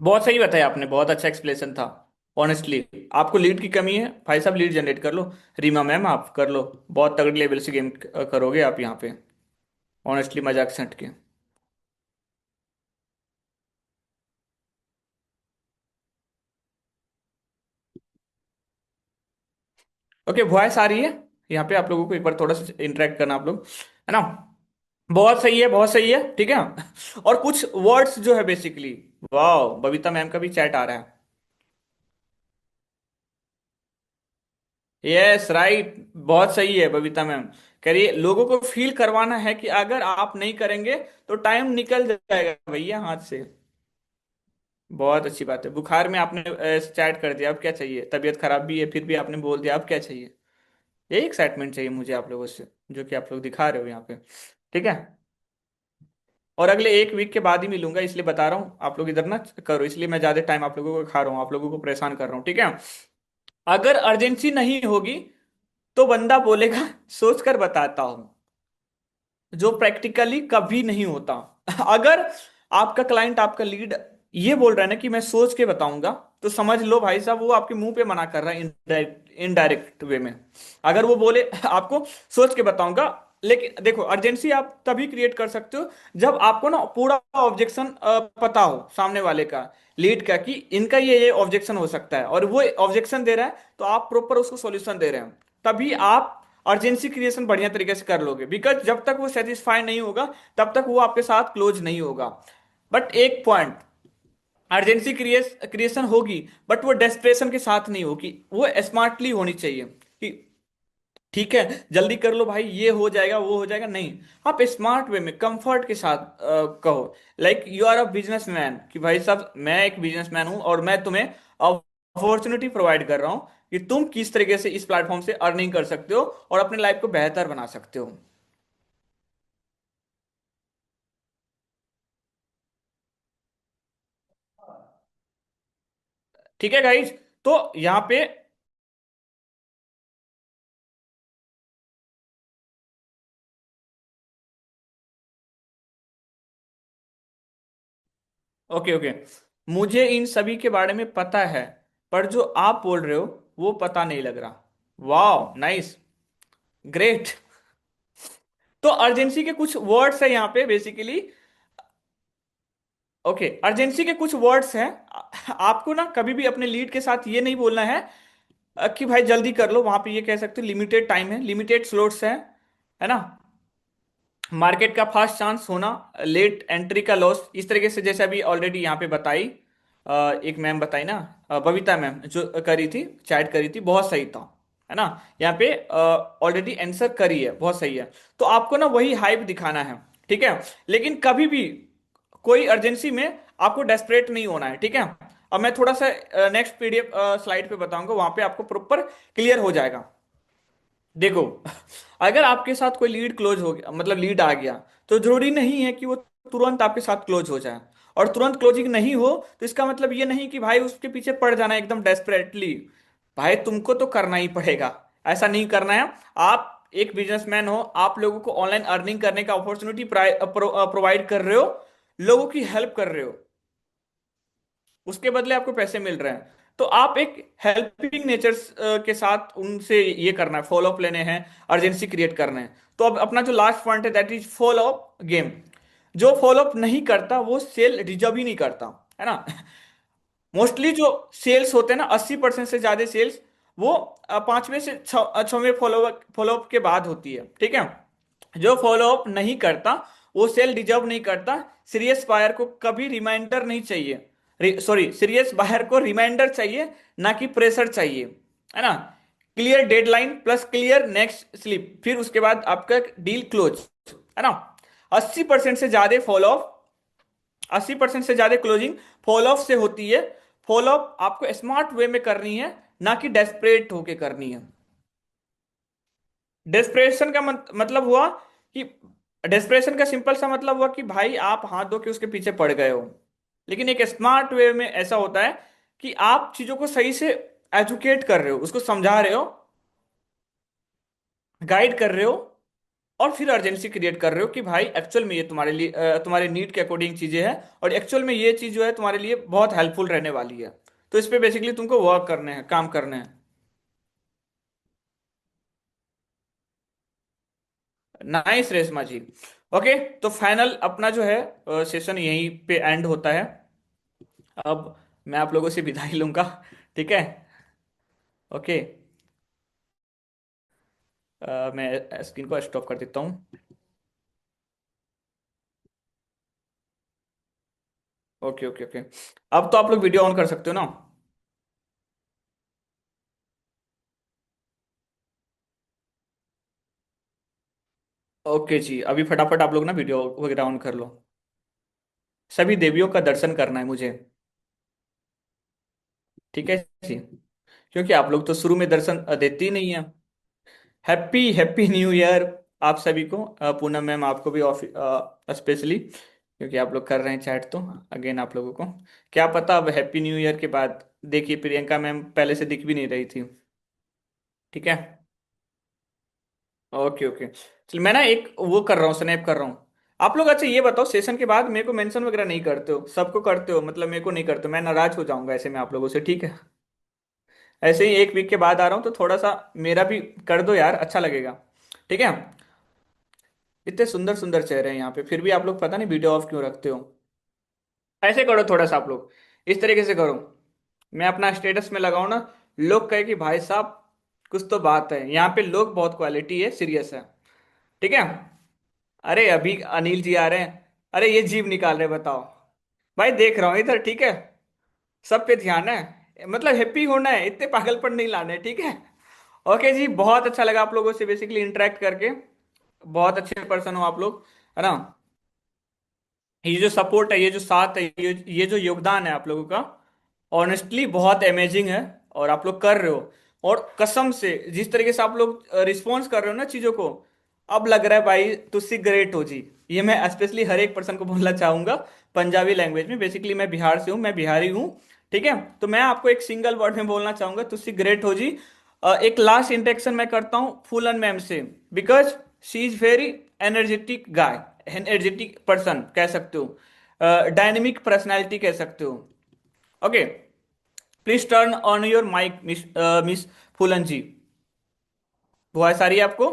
बहुत सही बताया आपने, बहुत अच्छा एक्सप्लेनेशन था। ऑनेस्टली आपको लीड की कमी है भाई साहब, लीड जनरेट कर लो। रीमा मैम आप कर लो, बहुत तगड़े लेवल से गेम करोगे आप यहाँ पे, ऑनेस्टली मजाक से हट के। ओके, वॉइस आ रही है यहाँ पे? आप लोगों को एक बार थोड़ा सा इंटरेक्ट करना आप लोग, है ना? बहुत सही है, बहुत सही है, ठीक है। और कुछ वर्ड्स जो है बेसिकली, वाह, बबीता मैम का भी चैट आ रहा है। यस राइट, बहुत सही है बबीता मैम। करिए, लोगों को फील करवाना है कि अगर आप नहीं करेंगे तो टाइम निकल जाएगा भैया हाथ से। बहुत अच्छी बात है। बुखार में आपने चैट कर दिया, अब क्या चाहिए? तबीयत खराब भी है फिर भी आपने बोल दिया, अब क्या चाहिए? यही एक्साइटमेंट चाहिए मुझे आप लोगों से, जो कि आप लोग दिखा रहे हो यहाँ पे, ठीक है? और अगले 1 वीक के बाद ही मिलूंगा, इसलिए बता रहा हूँ आप लोग इधर ना करो, इसलिए मैं ज्यादा टाइम आप लोगों को खा रहा हूँ, आप लोगों को परेशान कर रहा हूँ, ठीक है? अगर अर्जेंसी नहीं होगी तो बंदा बोलेगा सोच कर बताता हूँ, जो प्रैक्टिकली कभी नहीं होता। अगर आपका क्लाइंट, आपका लीड ये बोल रहा है ना कि मैं सोच के बताऊंगा, तो समझ लो भाई साहब वो आपके मुंह पे मना कर रहा है, इनडायरेक्ट वे में। अगर वो बोले आपको सोच के बताऊंगा, लेकिन देखो अर्जेंसी आप तभी क्रिएट कर सकते हो जब आपको ना पूरा ऑब्जेक्शन पता हो सामने वाले का, लीड का, कि इनका ये ऑब्जेक्शन हो सकता है, और वो ऑब्जेक्शन दे रहा है तो आप प्रॉपर उसको सॉल्यूशन दे रहे हैं, तभी आप अर्जेंसी क्रिएशन बढ़िया तरीके से कर लोगे। बिकॉज जब तक वो सेटिस्फाई नहीं होगा तब तक वो आपके साथ क्लोज नहीं होगा। बट एक पॉइंट, अर्जेंसी क्रिएशन होगी बट वो डेस्परेशन के साथ नहीं होगी, वो स्मार्टली होनी चाहिए कि ठीक है जल्दी कर लो भाई, ये हो जाएगा वो हो जाएगा, नहीं। आप स्मार्ट वे में कंफर्ट के साथ कहो, like you are a businessman, कि भाई साहब मैं एक बिजनेसमैन हूं और मैं तुम्हें अपॉर्चुनिटी प्रोवाइड कर रहा हूं कि तुम किस तरीके से इस प्लेटफॉर्म से अर्निंग कर सकते हो और अपने लाइफ को बेहतर बना सकते हो। ठीक है गाइज, तो यहाँ पे ओके ओके, मुझे इन सभी के बारे में पता है, पर जो आप बोल रहे हो वो पता नहीं लग रहा। वाह नाइस, ग्रेट। तो अर्जेंसी के कुछ वर्ड्स है यहाँ पे बेसिकली। ओके, अर्जेंसी के कुछ वर्ड्स हैं। आपको ना कभी भी अपने लीड के साथ ये नहीं बोलना है कि भाई जल्दी कर लो, वहां पे ये कह सकते हो लिमिटेड टाइम है, लिमिटेड स्लॉट्स है ना, मार्केट का फास्ट चांस होना, लेट एंट्री का लॉस, इस तरीके से। जैसे अभी ऑलरेडी यहाँ पे बताई, एक मैम बताई ना, बबीता मैम जो करी थी, चैट करी थी, बहुत सही था, है ना। यहाँ पे ऑलरेडी आंसर करी है, बहुत सही है। तो आपको ना वही हाइप दिखाना है, ठीक है। लेकिन कभी भी कोई अर्जेंसी में आपको डेस्परेट नहीं होना है, ठीक है। अब मैं थोड़ा सा नेक्स्ट पीडीएफ स्लाइड पे बताऊंगा, वहां पे आपको प्रॉपर क्लियर हो जाएगा। देखो, अगर आपके साथ कोई लीड क्लोज हो गया, मतलब लीड आ गया, तो जरूरी नहीं है कि वो तुरंत आपके साथ क्लोज हो जाए। और तुरंत क्लोजिंग नहीं हो तो इसका मतलब ये नहीं कि भाई उसके पीछे पड़ जाना एकदम डेस्परेटली। भाई तुमको तो करना ही पड़ेगा, ऐसा नहीं करना है। आप एक बिजनेसमैन हो, आप लोगों को ऑनलाइन अर्निंग करने का अपॉर्चुनिटी प्रोवाइड कर रहे हो, लोगों की हेल्प कर रहे हो, उसके बदले आपको पैसे मिल रहे हैं। तो आप एक हेल्पिंग नेचर के साथ उनसे ये करना है, फॉलो अप लेने हैं, अर्जेंसी क्रिएट करना है। तो अब अपना जो लास्ट पॉइंट है that is follow up game. जो फॉलो अप नहीं करता वो सेल डिजर्व ही नहीं करता, है ना। मोस्टली जो सेल्स होते हैं ना, 80% से ज्यादा सेल्स वो पांचवें से छवें फॉलो अप के बाद होती है, ठीक है। जो फॉलो अप नहीं करता वो सेल डिजर्व नहीं करता। सीरियस बायर को कभी रिमाइंडर नहीं चाहिए, सॉरी, सीरियस बायर को रिमाइंडर चाहिए, ना कि प्रेशर चाहिए, है ना। Clear deadline plus clear next slip, फिर उसके बाद आपका डील क्लोज, है ना। 80% से ज्यादा फॉलो अप, 80% से ज्यादा क्लोजिंग फॉलो अप से होती है। फॉलो अप आपको स्मार्ट वे में करनी है, ना कि डेस्परेट होके करनी है। डेस्परेशन का मतलब हुआ कि, डेस्परेशन का सिंपल सा मतलब हुआ कि भाई आप हाथ धो के उसके पीछे पड़ गए हो। लेकिन एक स्मार्ट वे में ऐसा होता है कि आप चीजों को सही से एजुकेट कर रहे हो, उसको समझा रहे हो, गाइड कर रहे हो, और फिर अर्जेंसी क्रिएट कर रहे हो कि भाई एक्चुअल में ये तुम्हारे लिए तुम्हारे नीड के अकॉर्डिंग चीजें हैं, और एक्चुअल में ये चीज जो है तुम्हारे लिए बहुत हेल्पफुल रहने वाली है। तो इस पे बेसिकली तुमको वर्क करने हैं, काम करने हैं। नाइस रेशमा जी। ओके, तो फाइनल अपना जो है सेशन यहीं पे एंड होता है। अब मैं आप लोगों से विदाई लूंगा, ठीक है। ओके, मैं स्क्रीन को स्टॉप कर देता हूँ। ओके ओके ओके, अब तो आप लोग वीडियो ऑन कर सकते हो ना। ओके जी, अभी फटाफट आप लोग ना वीडियो वगैरह ऑन कर लो। सभी देवियों का दर्शन करना है मुझे, ठीक है जी, क्योंकि आप लोग तो शुरू में दर्शन देते ही नहीं है। हैप्पी हैप्पी न्यू ईयर आप सभी को, पूनम मैम आपको भी स्पेशली, क्योंकि आप लोग कर रहे हैं चैट। तो अगेन आप लोगों को क्या पता, अब हैप्पी न्यू ईयर के बाद देखिए प्रियंका मैम पहले से दिख भी नहीं रही थी, ठीक है। ओके ओके, चल मैं ना एक वो कर रहा हूँ, स्नैप कर रहा हूँ। आप लोग अच्छा ये बताओ, सेशन के बाद मेरे को मेंशन वगैरह नहीं करते हो, सबको करते हो, मतलब मेरे को नहीं करते हो, मैं नाराज हो जाऊंगा ऐसे में आप लोगों से, ठीक है। ऐसे ही एक वीक के बाद आ रहा हूँ, तो थोड़ा सा मेरा भी कर दो यार, अच्छा लगेगा, ठीक है। इतने सुंदर सुंदर चेहरे हैं यहाँ पे, फिर भी आप लोग पता नहीं वीडियो ऑफ क्यों रखते हो। ऐसे करो थोड़ा सा आप लोग, इस तरीके से करो, मैं अपना स्टेटस में लगाऊं ना, लोग कहे कि भाई साहब कुछ तो बात है यहाँ पे, लोग बहुत क्वालिटी है, सीरियस है, ठीक है। अरे अभी अनिल जी आ रहे हैं, अरे ये जीभ निकाल रहे हैं, बताओ। भाई देख रहा हूँ इधर, ठीक है। सब पे ध्यान है, मतलब हैप्पी होना है, इतने पागलपन नहीं लाने, ठीक है। ओके जी, बहुत अच्छा लगा आप लोगों से बेसिकली इंटरेक्ट करके, बहुत अच्छे पर्सन हो आप लोग, है ना। ये जो सपोर्ट है, ये जो साथ है, ये जो योगदान है आप लोगों का, ऑनेस्टली बहुत अमेजिंग है। और आप लोग कर रहे हो, और कसम से जिस तरीके से आप लोग रिस्पॉन्स कर रहे हो ना चीजों को, अब लग रहा है भाई तुझसे ग्रेट हो जी। ये मैं स्पेशली हर एक पर्सन को बोलना चाहूंगा, पंजाबी लैंग्वेज में। बेसिकली मैं बिहार से हूँ, मैं बिहारी हूँ, ठीक है, तो मैं आपको एक सिंगल वर्ड में बोलना चाहूंगा, तुसी ग्रेट हो जी। एक लास्ट इंटरेक्शन मैं करता हूँ फूलन मैम से, because she is very energetic guy, energetic person कह सकते हो, डायनेमिक पर्सनैलिटी कह सकते हो। Okay, please turn on your mic miss Phoolan ji. Voice आ रही है आपको?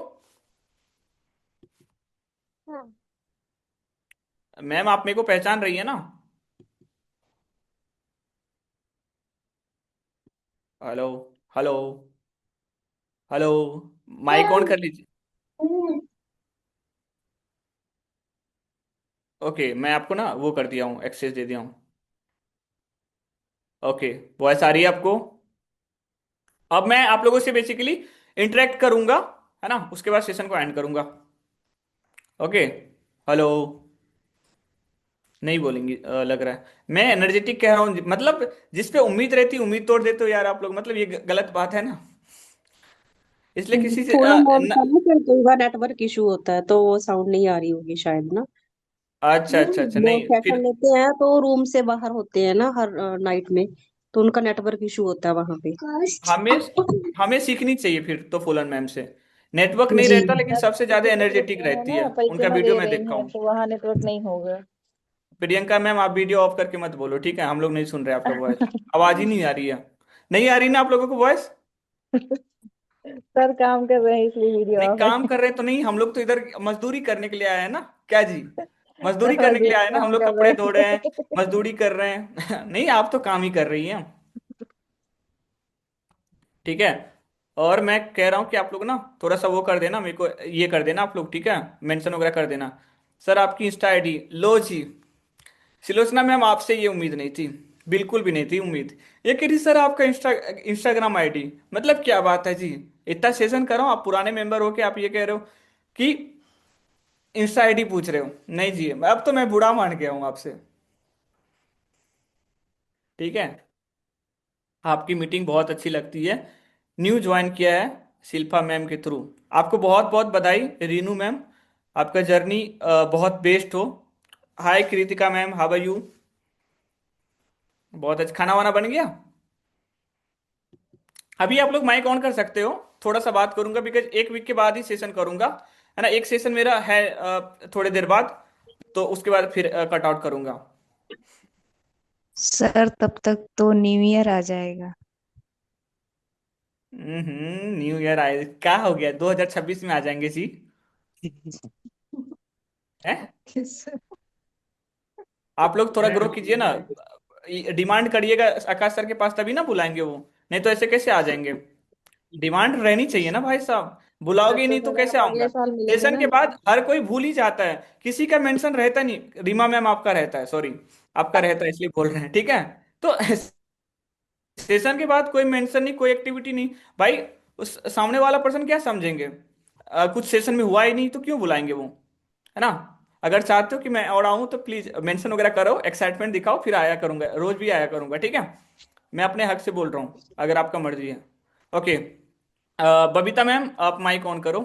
मैम आप मेरे को पहचान रही है ना? Hello, hello, hello, mike on कर लीजिए। ओके, मैं आपको ना वो कर दिया हूँ, एक्सेस दे दिया हूँ। ओके, वॉइस आ रही है आपको? अब मैं आप लोगों से बेसिकली इंटरेक्ट करूंगा, है ना, उसके बाद सेशन को एंड करूंगा। ओके, हेलो, नहीं बोलेंगी लग रहा है। मैं एनर्जेटिक कह रहा हूँ, मतलब जिस पे उम्मीद रहती उम्मीद तोड़ देते हो यार आप लोग, मतलब ये गलत बात है ना, इसलिए किसी से थोड़ा मॉल का ना फिर कई बार नेटवर्क इशू होता है तो वो साउंड नहीं आ रही होगी शायद ना। अच्छा अच्छा अच्छा, वो नहीं फिर सेशन लेते हैं तो रूम से बाहर होते हैं ना हर नाइट में, तो उनका नेटवर्क इशू होता है वहां पे। हमें हमें सीखनी चाहिए फिर तो फूलन मैम से। नेटवर्क नहीं जी। रहता, लेकिन सर सबसे ज्यादा किसी ग्रुप एनर्जेटिक में है रहती ना, है, उनका परिक्रमा वीडियो दे मैं रही देखा है हूँ। तो वहां नेटवर्क नहीं होगा। प्रियंका मैम आप वीडियो ऑफ करके मत बोलो, ठीक है, हम लोग नहीं सुन रहे आपका वॉइस, आवाज ही नहीं आ रही है। नहीं आ रही ना आप लोगों को वॉइस? सर काम कर रहे हैं इसलिए वीडियो नहीं ऑफ काम है। कर रहे तो नहीं, हम लोग तो इधर मजदूरी करने के लिए आए हैं ना, क्या जी, सर मजदूरी करने के लिए मजदूर आए हैं ना, हम काम लोग कर कपड़े रहे धो रहे हैं, हैं। मजदूरी कर रहे हैं। नहीं आप तो काम ही कर रही हैं, ठीक है। और मैं कह रहा हूँ कि आप लोग ना थोड़ा सा वो कर देना मेरे को, ये कर देना आप लोग, ठीक है, मेंशन वगैरह कर देना। सर आपकी इंस्टा आईडी लो जी। सिलोचना मैम आपसे ये उम्मीद नहीं थी, बिल्कुल भी नहीं थी उम्मीद। ये कह रही सर आपका इंस्टाग्राम आईडी, मतलब क्या बात है जी, इतना सेशन कर रहा हूँ, आप पुराने मेंबर हो के आप ये कह रहे हो कि इंस्टा आईडी पूछ रहे हो? नहीं जी, अब तो मैं बुरा मान गया हूँ आपसे, ठीक है। आपकी मीटिंग बहुत अच्छी लगती है, न्यू ज्वाइन किया है शिल्पा मैम के थ्रू, आपको बहुत बहुत बधाई रीनू मैम, आपका जर्नी बहुत बेस्ट हो। Hi Kritika ma'am, how are you? बहुत अच्छा, खाना वाना बन गया? अभी आप लोग माइक ऑन कर सकते हो, थोड़ा सा बात करूंगा, बिकॉज एक वीक के बाद ही सेशन करूंगा, है ना, एक सेशन मेरा है थोड़ी देर बाद, तो उसके बाद फिर कट आउट करूंगा। सर तब तक तो न्यू ईयर आ जाएगा। न्यू ईयर आए, क्या हो गया, 2026 में आ जाएंगे जी, हैं? आप लोग थोड़ा ग्रो कीजिए ना, डिमांड करिएगा आकाश सर के पास, तभी ना बुलाएंगे वो, नहीं तो ऐसे कैसे आ जाएंगे? डिमांड रहनी चाहिए ना भाई साहब, बुलाओगे ही तो नहीं तो फिर कैसे आप आऊंगा? अगले साल मिलेंगे सेशन ना के हमसे। बाद हर कोई भूल ही जाता है, किसी का मेंशन रहता नहीं, रीमा मैम आपका रहता है, सॉरी, आपका रहता है इसलिए बोल रहे हैं, ठीक है। तो सेशन के बाद कोई मेंशन नहीं, कोई एक्टिविटी नहीं, भाई उस सामने वाला पर्सन क्या समझेंगे, कुछ सेशन में हुआ ही नहीं तो क्यों बुलाएंगे वो, है ना। अगर चाहते हो कि मैं और आऊं तो प्लीज मेंशन वगैरह करो, एक्साइटमेंट दिखाओ, फिर आया करूंगा, रोज भी आया करूंगा, ठीक है। मैं अपने हक से बोल रहा हूँ, अगर आपका मर्जी है। ओके, बबीता मैम आप माइक ऑन करो।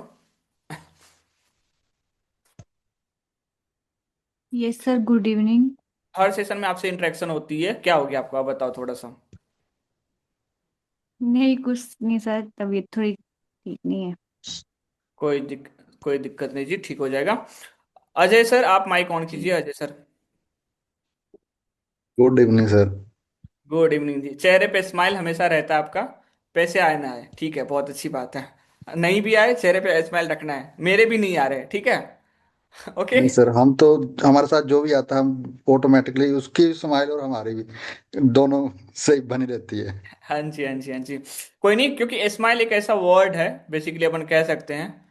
Yes sir, good evening. हर सेशन में आपसे इंटरेक्शन होती है, क्या हो गया आपको, आप बताओ थोड़ा सा। नहीं कुछ नहीं सर, तबीयत थोड़ी ठीक नहीं है। कोई दिक, कोई दिक्कत नहीं जी, ठीक हो जाएगा। अजय सर आप माइक ऑन कीजिए, Ajay sir. Good evening sir. Good evening जी, चेहरे पे स्माइल हमेशा रहता है आपका, पैसे आए ना आए, ठीक है, बहुत अच्छी बात है, नहीं भी आए चेहरे पे स्माइल रखना है, मेरे भी नहीं आ रहे, ठीक है। ओके, नहीं सर, हम तो हमारे साथ जो भी आता है हम ऑटोमेटिकली उसकी स्माइल और हमारी भी दोनों सही बनी रहती है। हाँ जी, हाँ जी, हाँ जी, कोई नहीं, क्योंकि स्माइल एक ऐसा वर्ड है, बेसिकली अपन कह सकते हैं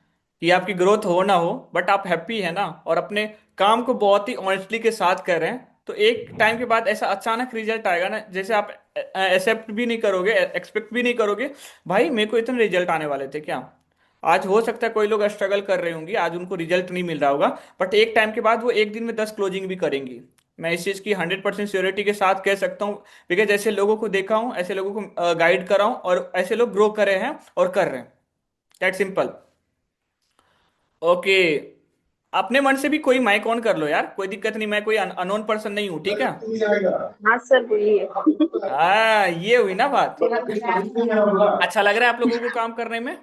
कि आपकी ग्रोथ हो ना हो, बट आप हैप्पी है ना, और अपने काम को बहुत ही ऑनेस्टली के साथ कर रहे हैं, तो एक टाइम के बाद ऐसा अचानक रिजल्ट आएगा ना, जैसे आप एक्सेप्ट भी नहीं करोगे, एक्सपेक्ट भी नहीं करोगे, भाई मेरे को इतने रिजल्ट आने वाले थे क्या। आज हो सकता है कोई लोग स्ट्रगल कर रहे होंगे, आज उनको रिजल्ट नहीं मिल रहा होगा, बट एक टाइम के बाद वो एक दिन में 10 क्लोजिंग भी करेंगी, मैं इस चीज़ की 100% श्योरिटी के साथ कह सकता हूँ, बिकॉज ऐसे लोगों को देखा हूँ, ऐसे लोगों को गाइड कर रहा हूँ, और ऐसे लोग ग्रो करे हैं और कर रहे हैं, दैट सिंपल। ओके, अपने मन से भी कोई माइक ऑन कर लो यार, कोई दिक्कत नहीं, मैं कोई अननोन पर्सन नहीं हूँ, ठीक है। हाँ सर बोलिए। ये हुई ना बात। अच्छा लग रहा है आप लोगों को काम करने में?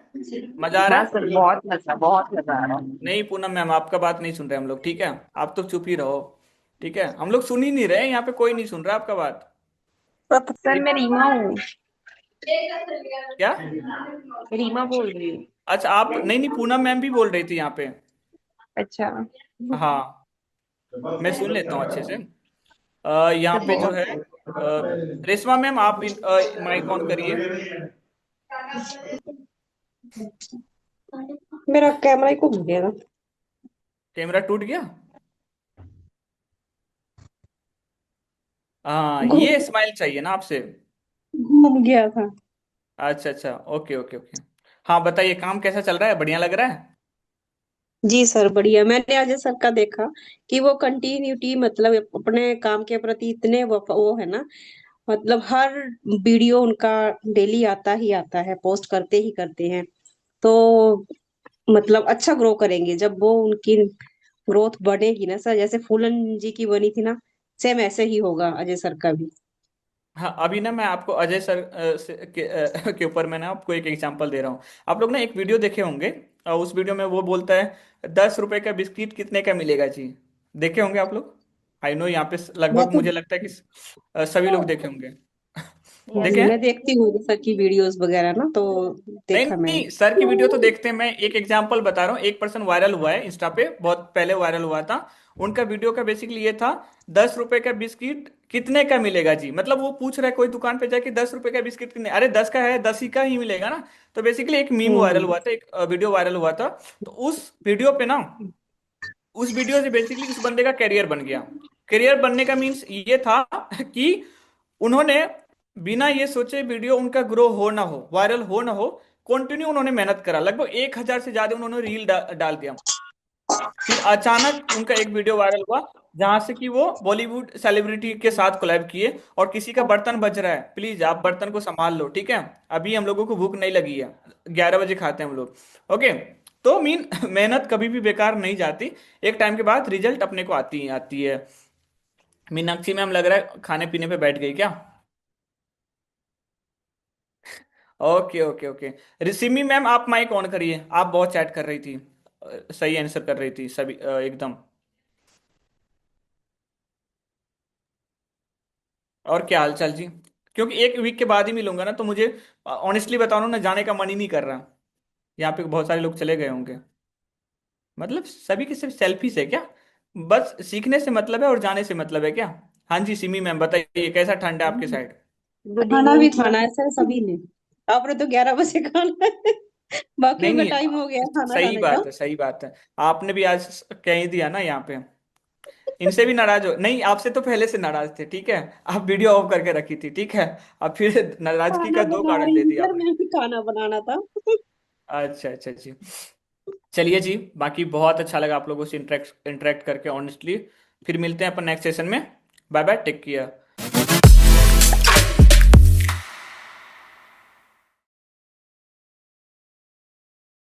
मजा आ रहा हाँ है? सर, बहुत मजा आ रहा है। नहीं पूनम मैम, आपका बात नहीं सुन रहे हम लोग, ठीक है। आप तो चुप ही रहो, ठीक है। हम लोग सुन ही नहीं रहे, यहाँ पे कोई नहीं सुन रहा आपका बात। सर मैं रीमा हूँ। क्या? रीमा बोल रही हूँ। अच्छा आप, नहीं नहीं, पूनम मैम भी बोल रही थी यहाँ पे। अच्छा। हाँ, मैं सुन लेता हूँ अच्छे से। यहाँ पे जो है रेशमा मैम, आप माइक ऑन करिए। मेरा कैमरा ही घूम गया था। कैमरा टूट गया? हाँ, घूम ये स्माइल चाहिए ना आपसे। घूम गया था। अच्छा अच्छा, ओके ओके ओके। हाँ बताइए, काम कैसा चल रहा है? बढ़िया लग रहा है? जी सर बढ़िया। मैंने अजय सर का देखा कि वो कंटिन्यूटी मतलब अपने काम के प्रति इतने वो है ना, मतलब हर वीडियो उनका डेली आता ही आता है, पोस्ट करते ही करते हैं। तो मतलब अच्छा ग्रो करेंगे जब वो उनकी ग्रोथ बढ़ेगी ना सर, जैसे फूलन जी की बनी थी ना, सेम ऐसे ही होगा अजय सर का भी। हाँ, अभी ना मैं आपको अजय सर के ऊपर मैं ना आपको एक एग्जांपल दे रहा हूँ। आप लोग ना एक वीडियो देखे होंगे, उस वीडियो में वो बोलता है 10 रुपए का बिस्किट कितने का मिलेगा जी। देखे होंगे आप लोग? आई नो, यहाँ पे मैं लगभग तो मुझे लगता है कि सभी लोग देखे होंगे। देखे जी हैं? मैं देखती हूँ सर की वीडियोस वगैरह ना, तो नहीं देखा मैंने। नहीं, सर की वीडियो तो देखते हैं, मैं एक एग्जांपल बता रहा हूँ। एक पर्सन वायरल हुआ है इंस्टा पे, बहुत पहले वायरल हुआ था। उनका वीडियो का बेसिकली ये था, 10 रुपए का बिस्किट कितने का मिलेगा जी। मतलब वो पूछ रहा है कोई दुकान पे जाके, 10 रुपए का बिस्किट कितने, अरे 10 का है, 10 ही का ही मिलेगा ना। तो बेसिकली एक मीम वायरल हम्म। हुआ था, एक वीडियो वायरल हुआ था। तो उस वीडियो पे ना, उस वीडियो से बेसिकली उस बंदे का करियर बन गया। करियर बनने का मीन्स ये था कि उन्होंने बिना ये सोचे वीडियो उनका ग्रो हो ना हो, वायरल हो ना हो, कंटिन्यू उन्होंने मेहनत करा। लगभग 1,000 से ज्यादा उन्होंने रील डाल दिया। फिर अचानक उनका एक वीडियो वायरल हुआ, जहां से कि वो बॉलीवुड सेलिब्रिटी के साथ कोलैब किए। और किसी का बर्तन बज रहा है, प्लीज आप बर्तन को संभाल लो, ठीक है। अभी हम लोगों को भूख नहीं लगी है, 11 बजे खाते हैं हम लोग। ओके। तो मीन मेहनत कभी भी बेकार नहीं जाती, एक टाइम के बाद रिजल्ट अपने को आती है। मीनाक्षी मैम लग रहा है खाने पीने पे बैठ गई क्या? Okay okay okay. Rishmi ma'am, आप माइक ऑन करिए, आप बहुत चैट कर रही थी, सही आंसर कर रही थी सभी, एकदम। और क्या हाल चाल जी? क्योंकि एक वीक के बाद ही मिलूंगा ना, तो मुझे ऑनेस्टली बताऊं ना, जाने का मन ही नहीं कर रहा। यहाँ पे बहुत सारे लोग चले गए होंगे, मतलब सभी के सिर्फ सेल्फीज है क्या? बस सीखने से मतलब है और जाने से मतलब है क्या? हाँ जी सिमी मैम, बताइए कैसा ठंड है आपके साइड? गुड खाना भी इवनिंग खाना है सर सभी ने। आपने तो 11 बजे खाना है। नहीं बाकियों का नहीं, टाइम हो गया खाना सही खाने का। बात है, सही बात है। आपने भी आज कह ही दिया ना यहाँ पे। इनसे भी नाराज हो नहीं, आपसे तो पहले से नाराज थे, ठीक है। आप वीडियो ऑफ करके रखी थी, ठीक है। अब फिर नाराजगी खाना का दो बना कारण रही दे थी दिया सर, आपने। मैं भी खाना बनाना था। अच्छा अच्छा जी। चलिए जी, बाकी बहुत अच्छा लगा आप लोगों से इंटरेक्ट इंटरेक्ट करके, ऑनेस्टली। फिर मिलते हैं अपन नेक्स्ट सेशन में। Bye bye, take care.